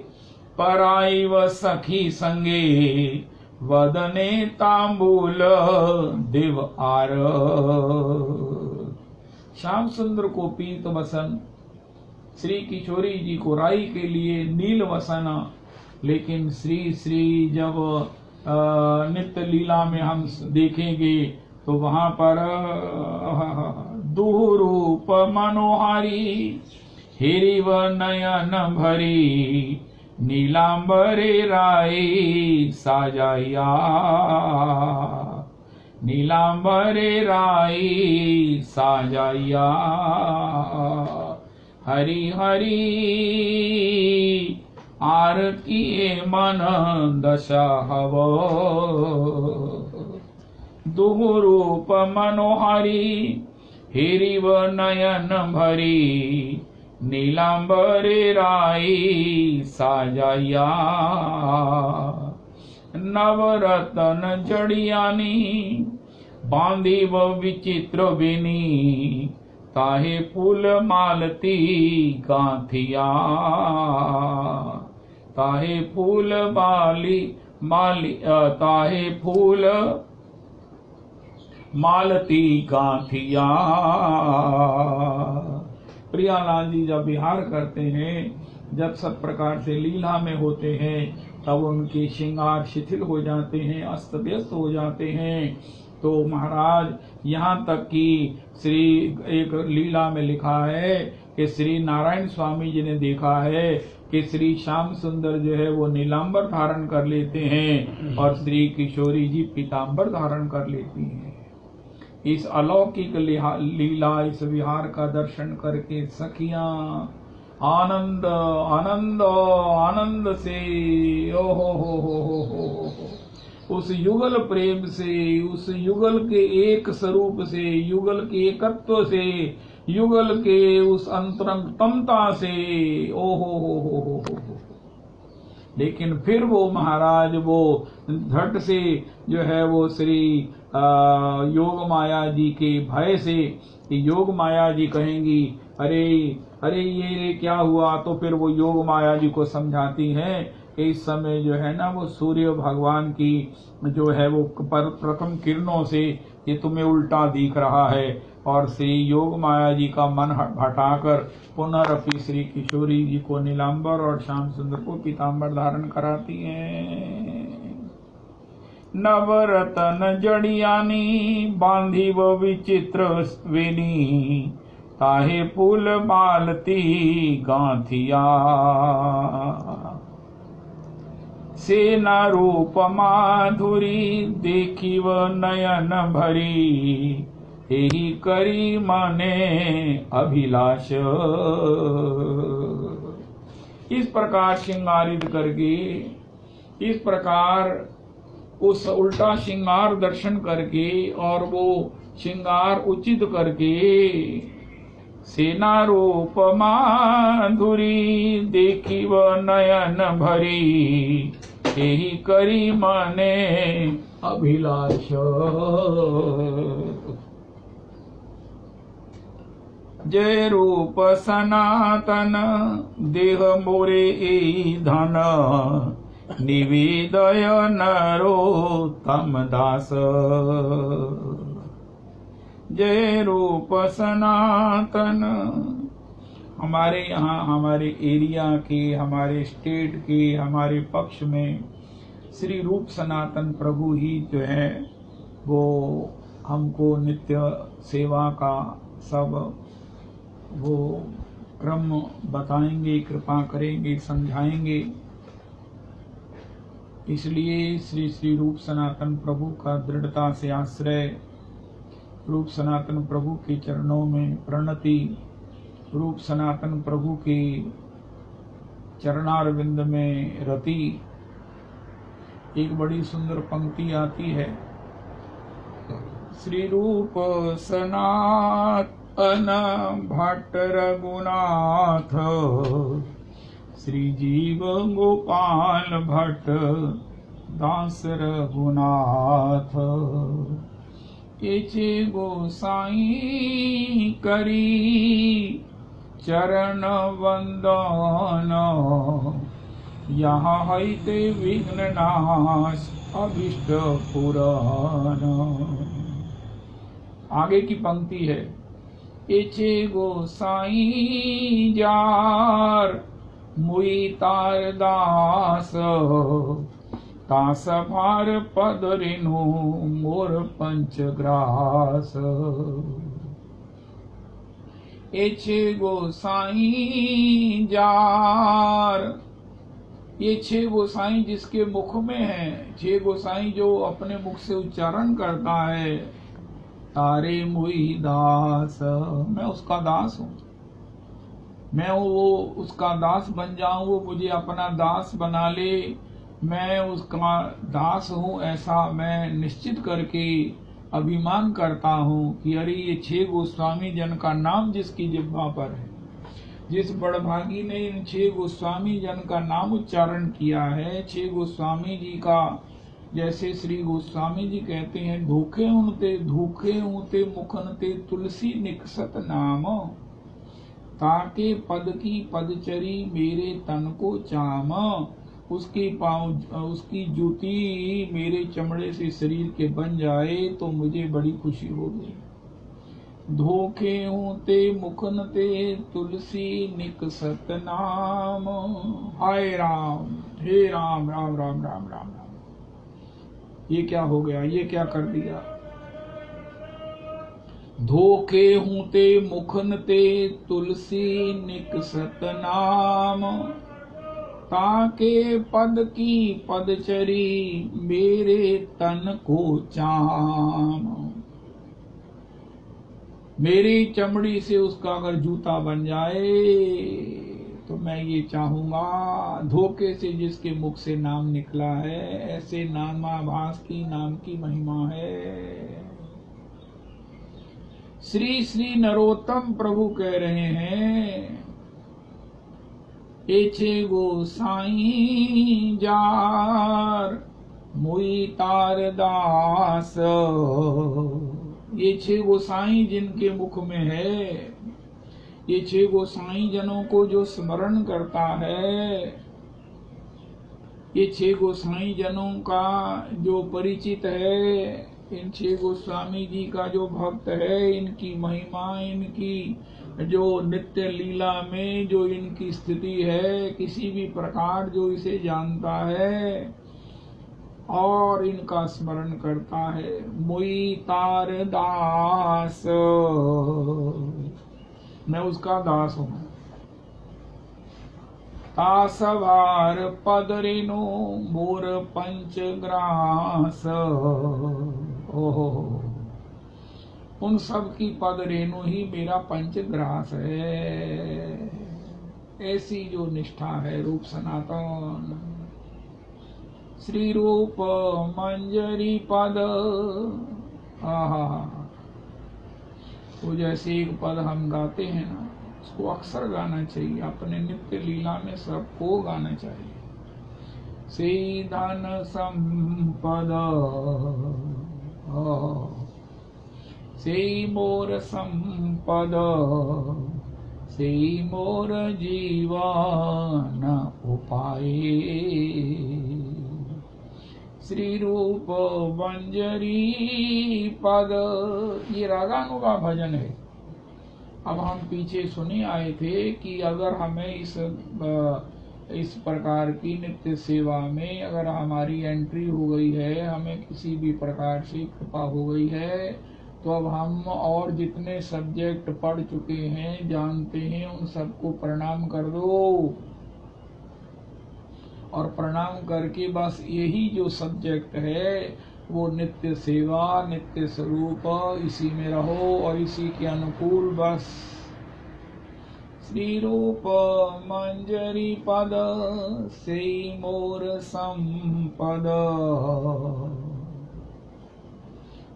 पराई व सखी संगे, वदने तांबूल देव आर। श्याम सुंदर को पीत वसन, श्री किशोरी जी को राई के लिए नील वसन, लेकिन श्री श्री जब नित्य लीला में हम देखेंगे तो वहां पर दुरूप मनोहारी हेरी व नयन भरी, नीलांबरे राई साजाया। नीलांबरे राई साजाया। हरि हरि आरती मन दशा हव। दुरूप मनोहारी हेरी व नयन भरी, नीलांबरे राई साजाया। नवरतन जड़ियानी बांधी व विचित्र बेनी, ताहे फूल मालती गांथिया। ताहे फूल ताहे फूल मालती गांथिया। प्रियालाल जी जब विहार करते हैं, जब सब प्रकार से लीला में होते हैं, तब उनके श्रृंगार शिथिल हो जाते हैं, अस्त व्यस्त हो जाते हैं। तो महाराज यहाँ तक कि श्री एक लीला में लिखा है कि श्री नारायण स्वामी जी ने देखा है कि श्री श्याम सुंदर जो है वो नीलांबर धारण कर लेते हैं और श्री किशोरी जी पीतांबर धारण कर लेती हैं। इस अलौकिक लीला, इस विहार का दर्शन करके सखियां आनंद आनंद आनंद से हो उस युगल प्रेम से, उस युगल के एक स्वरूप से, युगल के एकत्व से, युगल के उस अंतरंगतमता से हो। लेकिन फिर वो महाराज वो झट से जो है वो श्री योग माया जी के भय से, योग माया जी कहेंगी अरे अरे ये क्या हुआ, तो फिर वो योग माया जी को समझाती हैं कि इस समय जो है ना वो सूर्य भगवान की जो है वो प्रथम किरणों से ये तुम्हें उल्टा दिख रहा है। और श्री योग माया जी का मन हटाकर पुनरअपि श्री किशोरी जी को नीलांबर और श्याम सुंदर को पीतांबर धारण कराती हैं। नवरतन जड़ियानी बांधी व विचित्र वेनी, ताहे फूल मालती गांथिया। सेना रूप माधुरी देखी व नयन भरी, यही करी माने अभिलाष। इस प्रकार श्रृंगारित करके, इस प्रकार उस उल्टा श्रृंगार दर्शन करके और वो श्रृंगार उचित करके, सेना रूप माधुरी देखी व नयन भरी, यही करी माने अभिलाष। जय रूप सनातन देह मोरे एई धन निवेदय नरोत्तम दास। जय रूप सनातन। हमारे यहाँ, हमारे एरिया के, हमारे स्टेट के, हमारे पक्ष में श्री रूप सनातन प्रभु ही जो है वो हमको नित्य सेवा का सब वो क्रम बताएंगे, कृपा करेंगे, समझाएंगे। इसलिए श्री श्री रूप सनातन प्रभु का दृढ़ता से आश्रय, रूप सनातन प्रभु के चरणों में प्रणति, रूप सनातन प्रभु के चरणारविंद में रति। एक बड़ी सुंदर पंक्ति आती है, श्री रूप सनातन भट्ट रघुनाथ श्री जीव गोपाल भट्ट दास रघुनाथ। एचे गोसाई करी चरण वंदन यहाँ हईते विघ्न नाश अभिष्ट पुराण। आगे की पंक्ति है, एचे गोसाई जार मुई तार दास तास भार पद रेणु मोर पंचग्रास। एछे गोसाई जार, ये 6 गोसाई जिसके मुख में है, 6 गोसाई जो अपने मुख से उच्चारण करता है, तारे मुई दास, मैं उसका दास हूँ, मैं वो उसका दास बन जाऊं, वो मुझे अपना दास बना ले, मैं उसका दास हूँ, ऐसा मैं निश्चित करके अभिमान करता हूँ कि अरे ये 6 गोस्वामी जन का नाम जिसकी जिह्वा पर है, जिस बड़भागी ने इन 6 गोस्वामी जन का नाम उच्चारण किया है, 6 गोस्वामी जी का, जैसे श्री गोस्वामी जी कहते हैं, धोखे ऊते मुखनते तुलसी निकसत नाम ताके पद की पदचरी मेरे तन को चाम। उसकी पाँव, उसकी जूती मेरे चमड़े से शरीर के बन जाए तो मुझे बड़ी खुशी होगी। धोखे होते मुखनते तुलसी निकसत नाम। हाय राम, हे राम, राम राम राम राम राम। ये क्या हो गया, ये क्या कर दिया। धोखे होते मुखनते तुलसी निकसत नाम ताके पद की पदचरी मेरे तन को चाम। मेरी चमड़ी से उसका अगर जूता बन जाए तो मैं ये चाहूंगा, धोखे से जिसके मुख से नाम निकला है, ऐसे नामाभास की नाम की महिमा है। श्री श्री नरोत्तम प्रभु कह रहे हैं, एछे गोसाई जार मुई तार दास। ये 6 गोसाई जिनके मुख में है, ये 6 गोसाई जनों को जो स्मरण करता है, ये 6 गोसाई जनों का जो परिचित है, इन 6 गोस्वामी जी का जो भक्त है, इनकी महिमा, इनकी जो नित्य लीला में जो इनकी स्थिति है, किसी भी प्रकार जो इसे जानता है और इनका स्मरण करता है, मुई तार दास, मैं उसका दास हूं। तासवार पद रेणु मोर पंचग्रास। ओहो, उन सब की पद रेणु ही मेरा पंचग्रास है। ऐसी जो निष्ठा है रूप सनातन। श्री रूप मंजरी पद, आहा, वो जैसे एक पद हम गाते हैं ना, उसको अक्सर गाना चाहिए, अपने नित्य लीला में सबको गाना चाहिए। सीधन संपद, से मोर संपद, से मोर जीवन उपाय। श्री रूप मंजरी पद, ये रागानुगा भजन है। अब हम पीछे सुने आए थे कि अगर हमें इस प्रकार की नित्य सेवा में अगर हमारी एंट्री हो गई है, हमें किसी भी प्रकार से कृपा हो गई है, तो अब हम और जितने सब्जेक्ट पढ़ चुके हैं, जानते हैं, उन सबको प्रणाम कर दो। और प्रणाम करके बस यही जो सब्जेक्ट है वो नित्य सेवा, नित्य स्वरूप, इसी में रहो और इसी के अनुकूल बस। श्री रूप मंजरी पद, से मोर संपद।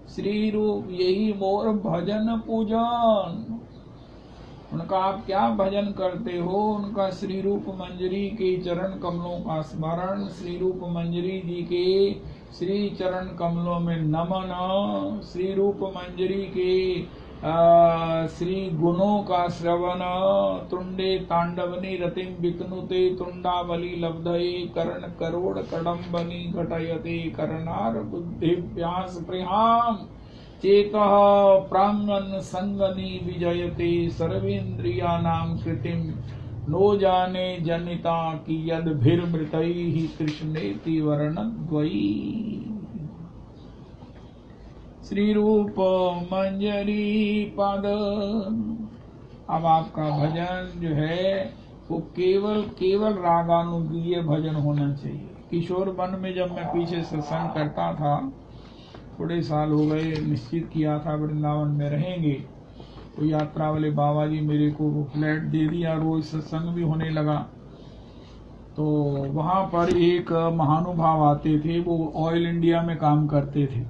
श्री रूप यही मोर भजन पूजन। उनका आप क्या भजन करते हो? उनका श्री रूप मंजरी के चरण कमलों का स्मरण, श्री रूप मंजरी जी के श्री चरण कमलों में नमन, श्री रूप मंजरी के श्री गुणों का श्रवण। तुंडे तांडवनी रतिम विकनुते तुंडावली लब्धये, कर्ण करोड़ कडम्बनी घटयते करनार बुद्धि व्यास प्रियाम। चेतः प्रांगन संगनी विजयते, सर्वेन्द्रियानां कृतिम नो जाने जनिता की यद भीर्मृतैः कृष्णेति वर्णद्वयी। श्री रूप मंजरी पद। अब आपका भजन जो है वो केवल रागानुगीय भजन होना चाहिए। किशोर वन में जब मैं पीछे सत्संग करता था, थोड़े साल हो गए, निश्चित किया था वृंदावन में रहेंगे, तो यात्रा वाले बाबा जी मेरे को फ्लैट दे दिया, रोज सत्संग भी होने लगा। तो वहां पर एक महानुभाव आते थे, वो ऑयल इंडिया में काम करते थे,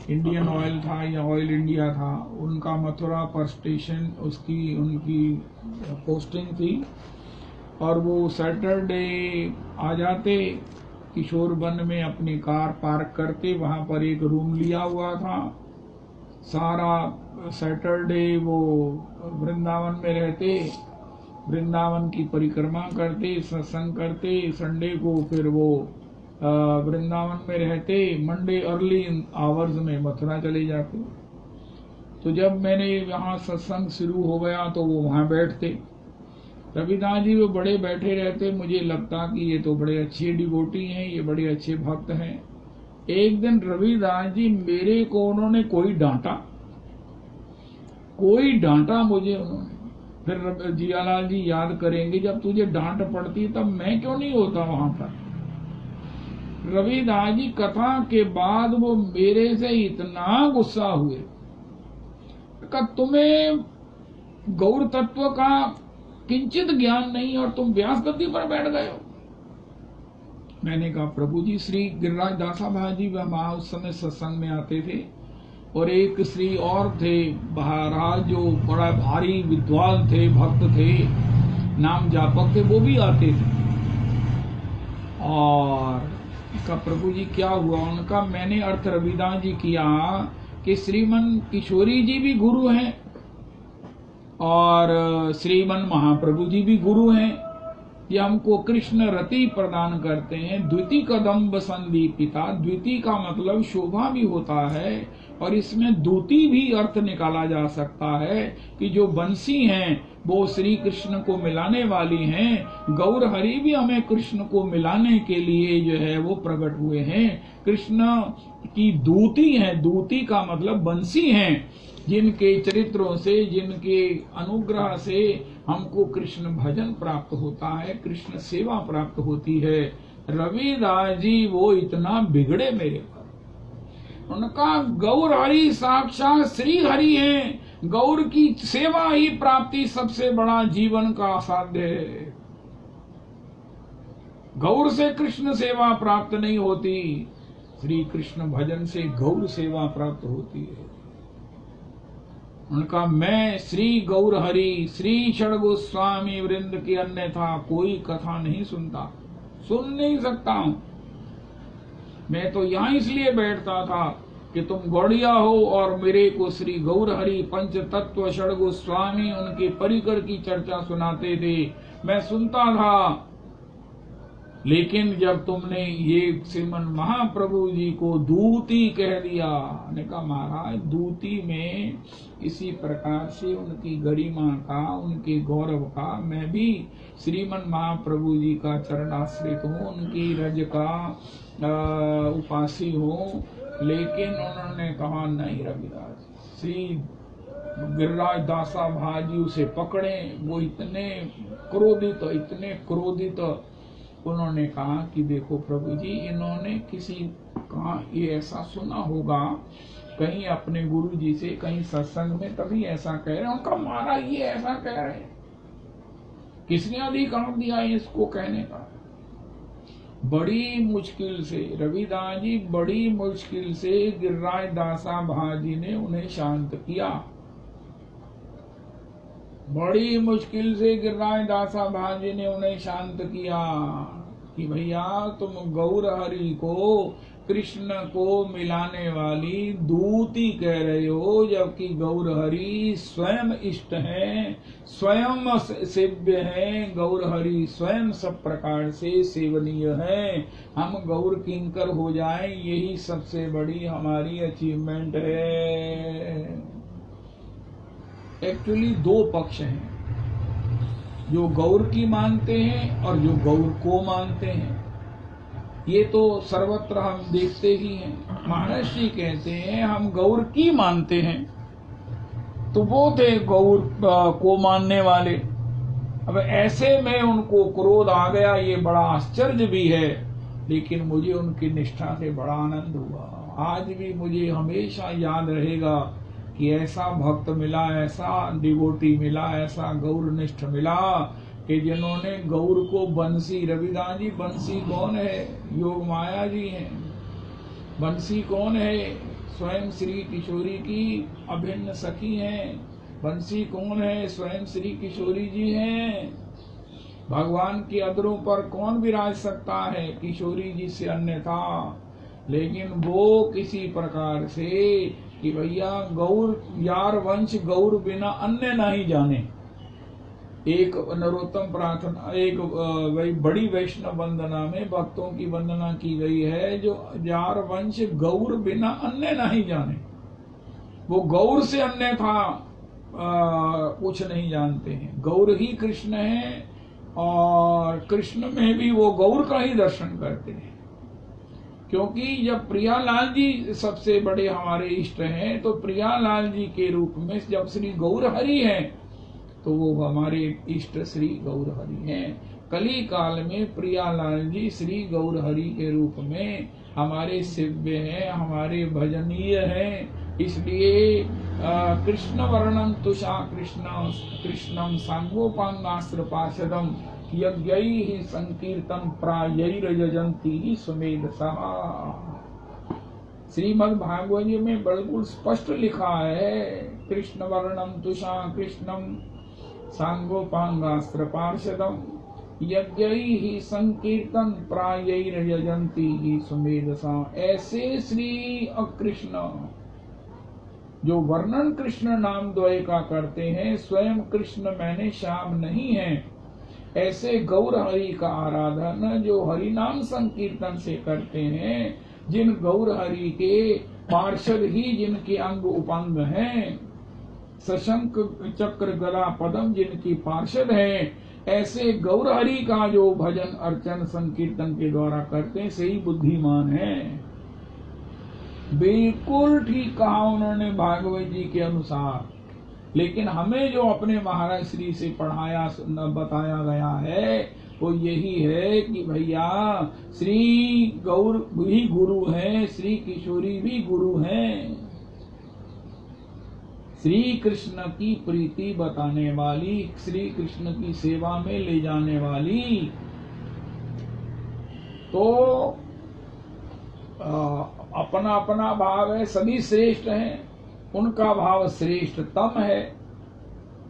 इंडियन ऑयल था या ऑयल इंडिया था, उनका मथुरा पर स्टेशन उनकी पोस्टिंग थी। और वो सैटरडे आ जाते, किशोर वन में अपनी कार पार्क करके वहां पर एक रूम लिया हुआ था। सारा सैटरडे वो वृंदावन में रहते, वृंदावन की परिक्रमा करते, सत्संग करते। संडे को फिर वो वृंदावन में रहते, मंडे अर्ली आवर्स में मथुरा चले जाते। तो जब मैंने यहाँ सत्संग शुरू हो गया तो वो वहां बैठते, रविदास जी वो बड़े बैठे रहते। मुझे लगता कि ये तो बड़े अच्छे डिवोटी हैं, ये बड़े अच्छे भक्त हैं। एक दिन रविदास जी मेरे को उन्होंने कोई डांटा मुझे उन्होंने। फिर जियालाल जी याद करेंगे, जब तुझे डांट पड़ती तब मैं क्यों नहीं होता वहां पर। रविदास जी कथा के बाद वो मेरे से इतना गुस्सा हुए कि तुम्हें गौर तत्व का किंचित ज्ञान नहीं और तुम व्यास गद्दी पर बैठ गए हो। मैंने कहा प्रभु जी, श्री गिरिराज दासा भाई जी वहां उस समय सत्संग में आते थे, और एक श्री और थे महाराज जो बड़ा भारी विद्वान थे, भक्त थे, नाम जापक थे, वो भी आते थे। और का प्रभु जी क्या हुआ? उनका मैंने अर्थ रविदास जी किया कि श्रीमन किशोरी जी भी गुरु हैं और श्रीमन महाप्रभु जी भी गुरु हैं। ये हमको कृष्ण रति प्रदान करते हैं। द्विती कदम्ब संदीपिता, द्विती का मतलब शोभा भी होता है, और इसमें दूती भी अर्थ निकाला जा सकता है कि जो बंसी हैं वो श्री कृष्ण को मिलाने वाली हैं। गौर हरि भी हमें कृष्ण को मिलाने के लिए जो है वो प्रकट हुए हैं। कृष्ण की दूती है, दूती का मतलब बंसी हैं, जिनके चरित्रों से, जिनके अनुग्रह से हमको कृष्ण भजन प्राप्त होता है, कृष्ण सेवा प्राप्त होती है। रविदास जी वो इतना बिगड़े मेरे पर, उनका गौर हरि साक्षात श्री हरि हैं। गौर की सेवा ही प्राप्ति सबसे बड़ा जीवन का साध्य है। गौर से कृष्ण सेवा प्राप्त नहीं होती, श्री कृष्ण भजन से गौर सेवा प्राप्त होती है। उनका मैं श्री गौर हरि श्री षड गोस्वामी वृंद की अन्यथा कोई कथा नहीं सुनता, सुन नहीं सकता हूं। मैं तो यहां इसलिए बैठता था कि तुम गौड़िया हो और मेरे को श्री गौर हरि पंच तत्व षड गोस्वामी उनके परिकर की चर्चा सुनाते थे, मैं सुनता था। लेकिन जब तुमने ये श्रीमन महाप्रभु जी को दूती कह दिया, ने कहा महाराज दूती में किसी प्रकार से उनकी गरिमा का, उनके गौरव का, मैं भी श्रीमन महाप्रभु जी का चरणाश्रित हूँ, उनकी रज का उपासी हूँ। लेकिन उन्होंने कहा नहीं रविदास, श्री गिरिराज दासा भाजी उसे पकड़े, वो इतने क्रोधित उन्होंने कहा कि देखो प्रभु जी, इन्होंने किसी का ये ऐसा सुना होगा कहीं अपने गुरु जी से, कहीं सत्संग में, तभी ऐसा कह रहे हैं। उनका मारा ये ऐसा कह रहे हैं, किसने अधिकार दिया है इसको कहने का? बड़ी मुश्किल से रविदास जी, बड़ी मुश्किल से गिरिराज दासा भाजी ने उन्हें शांत किया। बड़ी मुश्किल से गिरिराज दासा भाजी ने उन्हें शांत किया कि भैया तुम गौर हरि को, कृष्ण को मिलाने वाली दूती कह रहे हो, जबकि गौर हरि स्वयं इष्ट हैं, स्वयं सेव्य हैं। गौर हरि स्वयं सब प्रकार से सेवनीय है। हम गौर किंकर हो जाएं, यही सबसे बड़ी हमारी अचीवमेंट है। एक्चुअली दो पक्ष हैं, जो गौर की मानते हैं और जो गौर को मानते हैं। ये तो सर्वत्र हम देखते ही हैं। महर्षि कहते हैं हम गौर की मानते हैं, तो वो थे गौर को मानने वाले। अब ऐसे में उनको क्रोध आ गया, ये बड़ा आश्चर्य भी है, लेकिन मुझे उनकी निष्ठा से बड़ा आनंद हुआ। आज भी मुझे हमेशा याद रहेगा कि ऐसा भक्त मिला, ऐसा डिवोटी मिला, ऐसा गौर निष्ठ मिला कि जिन्होंने गौर को बंसी, रविदास जी बंसी कौन है? योग माया जी हैं। बंसी कौन है? स्वयं श्री किशोरी की अभिन्न सखी हैं। बंसी कौन है? स्वयं श्री किशोरी जी हैं। भगवान के अधरों पर कौन विराज सकता है किशोरी जी से अन्यथा? लेकिन वो किसी प्रकार से कि भैया गौर यार वंश गौर बिना अन्य नहीं जाने। एक नरोत्तम प्रार्थना, एक बड़ी वैष्णव वंदना में भक्तों की वंदना की गई है, जो यार वंश गौर बिना अन्य नहीं जाने। वो गौर से अन्य था कुछ नहीं जानते हैं। गौर ही कृष्ण है और कृष्ण में भी वो गौर का ही दर्शन करते हैं। क्योंकि जब प्रियालाल जी सबसे बड़े हमारे इष्ट हैं, तो प्रियालाल जी के रूप में जब श्री गौर हरि हैं, तो वो हमारे इष्ट श्री गौर हरि हैं। कली काल में प्रियालाल जी श्री गौर हरि के रूप में हमारे सेव्य हैं, हमारे भजनीय हैं। इसलिए कृष्ण वर्णन तुषा कृष्णम सांगोपांगास्त्र पार्षदम यज्ञैः संकीर्तन प्रायैर्यजन्ति सुमेधसः। श्रीमद् भागवत जी में बिल्कुल स्पष्ट लिखा है, कृष्ण वर्णम तुषा कृष्णम सांगोपांगास्त्र पार्षदम यज्ञैः संकीर्तन प्रायैर्यजन्ति सुमेधसः। ऐसे श्री कृष्ण जो वर्णन कृष्ण नाम द्वय का करते हैं, स्वयं कृष्ण मैंने श्याम नहीं है, ऐसे गौर हरि का आराधन जो हरि नाम संकीर्तन से करते हैं, जिन गौर हरि के पार्षद ही जिनके अंग उपांग हैं, सशंक चक्र गदा पदम जिनकी पार्षद हैं, ऐसे गौर हरि का जो भजन अर्चन संकीर्तन के द्वारा करते हैं, सही बुद्धिमान है। बिल्कुल ठीक कहा उन्होंने भागवत जी के अनुसार। लेकिन हमें जो अपने महाराज श्री से पढ़ाया बताया गया है, वो यही है कि भैया श्री गौर भी गुरु हैं, श्री किशोरी भी गुरु हैं। श्री कृष्ण की प्रीति बताने वाली, श्री कृष्ण की सेवा में ले जाने वाली, तो अपना अपना भाव है, सभी श्रेष्ठ हैं। उनका भाव श्रेष्ठतम है।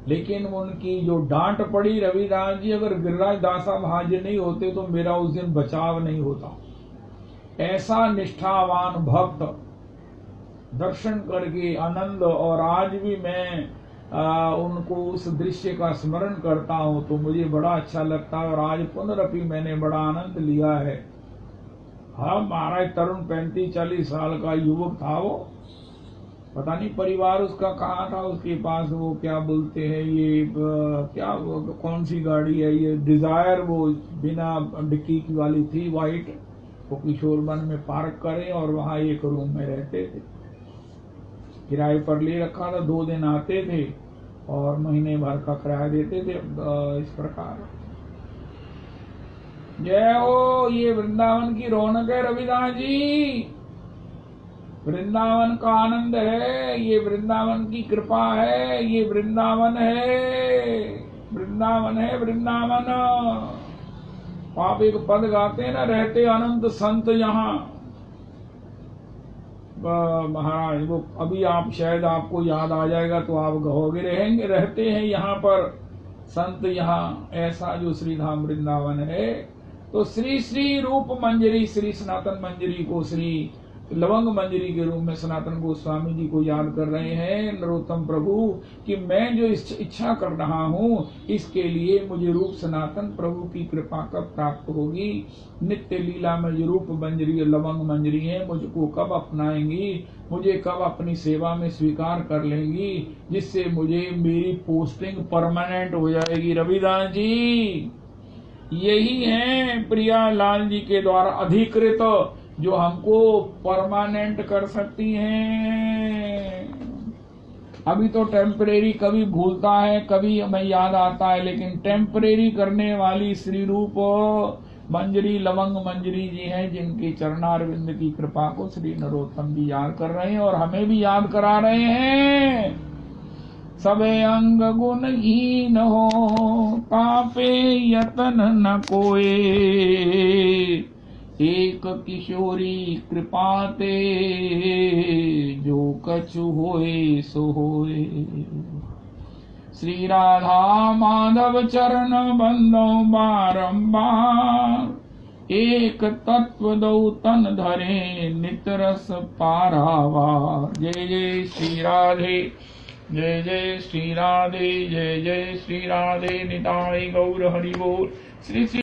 लेकिन उनकी जो डांट पड़ी रविदास जी, अगर गिरिराज दासा भाजी नहीं होते तो मेरा उस दिन बचाव नहीं होता। ऐसा निष्ठावान भक्त दर्शन करके आनंद, और आज भी मैं उनको उस दृश्य का स्मरण करता हूँ तो मुझे बड़ा अच्छा लगता है। और आज पुनरपि मैंने बड़ा आनंद लिया है। हाँ महाराज, तरुण 35-40 साल का युवक था वो, पता नहीं परिवार उसका कहाँ था, उसके पास वो क्या बोलते हैं ये क्या कौन सी गाड़ी है ये, डिजायर, वो बिना डिक्की की वाली थी, वाइट, वो किशोर वन में पार्क करे और वहां एक रूम में रहते थे, किराए पर ले रखा था। 2 दिन आते थे और महीने भर का किराया देते थे। इस प्रकार जय हो, ये वृंदावन की रौनक है रविदास जी, वृंदावन का आनंद है, ये वृंदावन की कृपा है, ये वृंदावन है, वृंदावन है वृंदावन। आप एक पद गाते हैं ना, रहते अनंत संत यहाँ। महाराज वो अभी आप शायद आपको याद आ जाएगा तो आप कहोगे रहेंगे, रहते हैं यहाँ पर संत यहाँ, ऐसा जो श्री धाम वृंदावन है। तो श्री श्री रूप मंजरी, श्री सनातन मंजरी को श्री लवंग मंजरी के रूप में सनातन गोस्वामी जी को याद कर रहे हैं नरोत्तम प्रभु कि मैं जो इच्छा कर रहा हूँ इसके लिए मुझे रूप सनातन प्रभु की कृपा कब प्राप्त होगी। नित्य लीला में जो रूप मंजरी लवंग मंजरी है मुझको कब अपनाएंगी, मुझे कब अपनी सेवा में स्वीकार कर लेंगी, जिससे मुझे मेरी पोस्टिंग परमानेंट हो जाएगी। रविदास जी यही है प्रिया लाल जी के द्वारा अधिकृत जो हमको परमानेंट कर सकती हैं। अभी तो टेम्परेरी, कभी भूलता है कभी हमें याद आता है, लेकिन टेम्परेरी करने वाली श्री रूप मंजरी लवंग मंजरी जी हैं, जिनकी चरणारविंद की कृपा को श्री नरोत्तम जी याद कर रहे हैं और हमें भी याद करा रहे हैं। सबे अंग गुणहीन हो तापे यतन न कोए, एक किशोरी कृपाते जो कछु होए सो होए। श्री राधा माधव चरण बंदो बारंबार, एक तत्व दो तन धरे नितरस पारावार। जय जय श्री राधे, जय जय श्री राधे, जय जय श्री राधे। निताई गौर हरि बोल। श्री श्री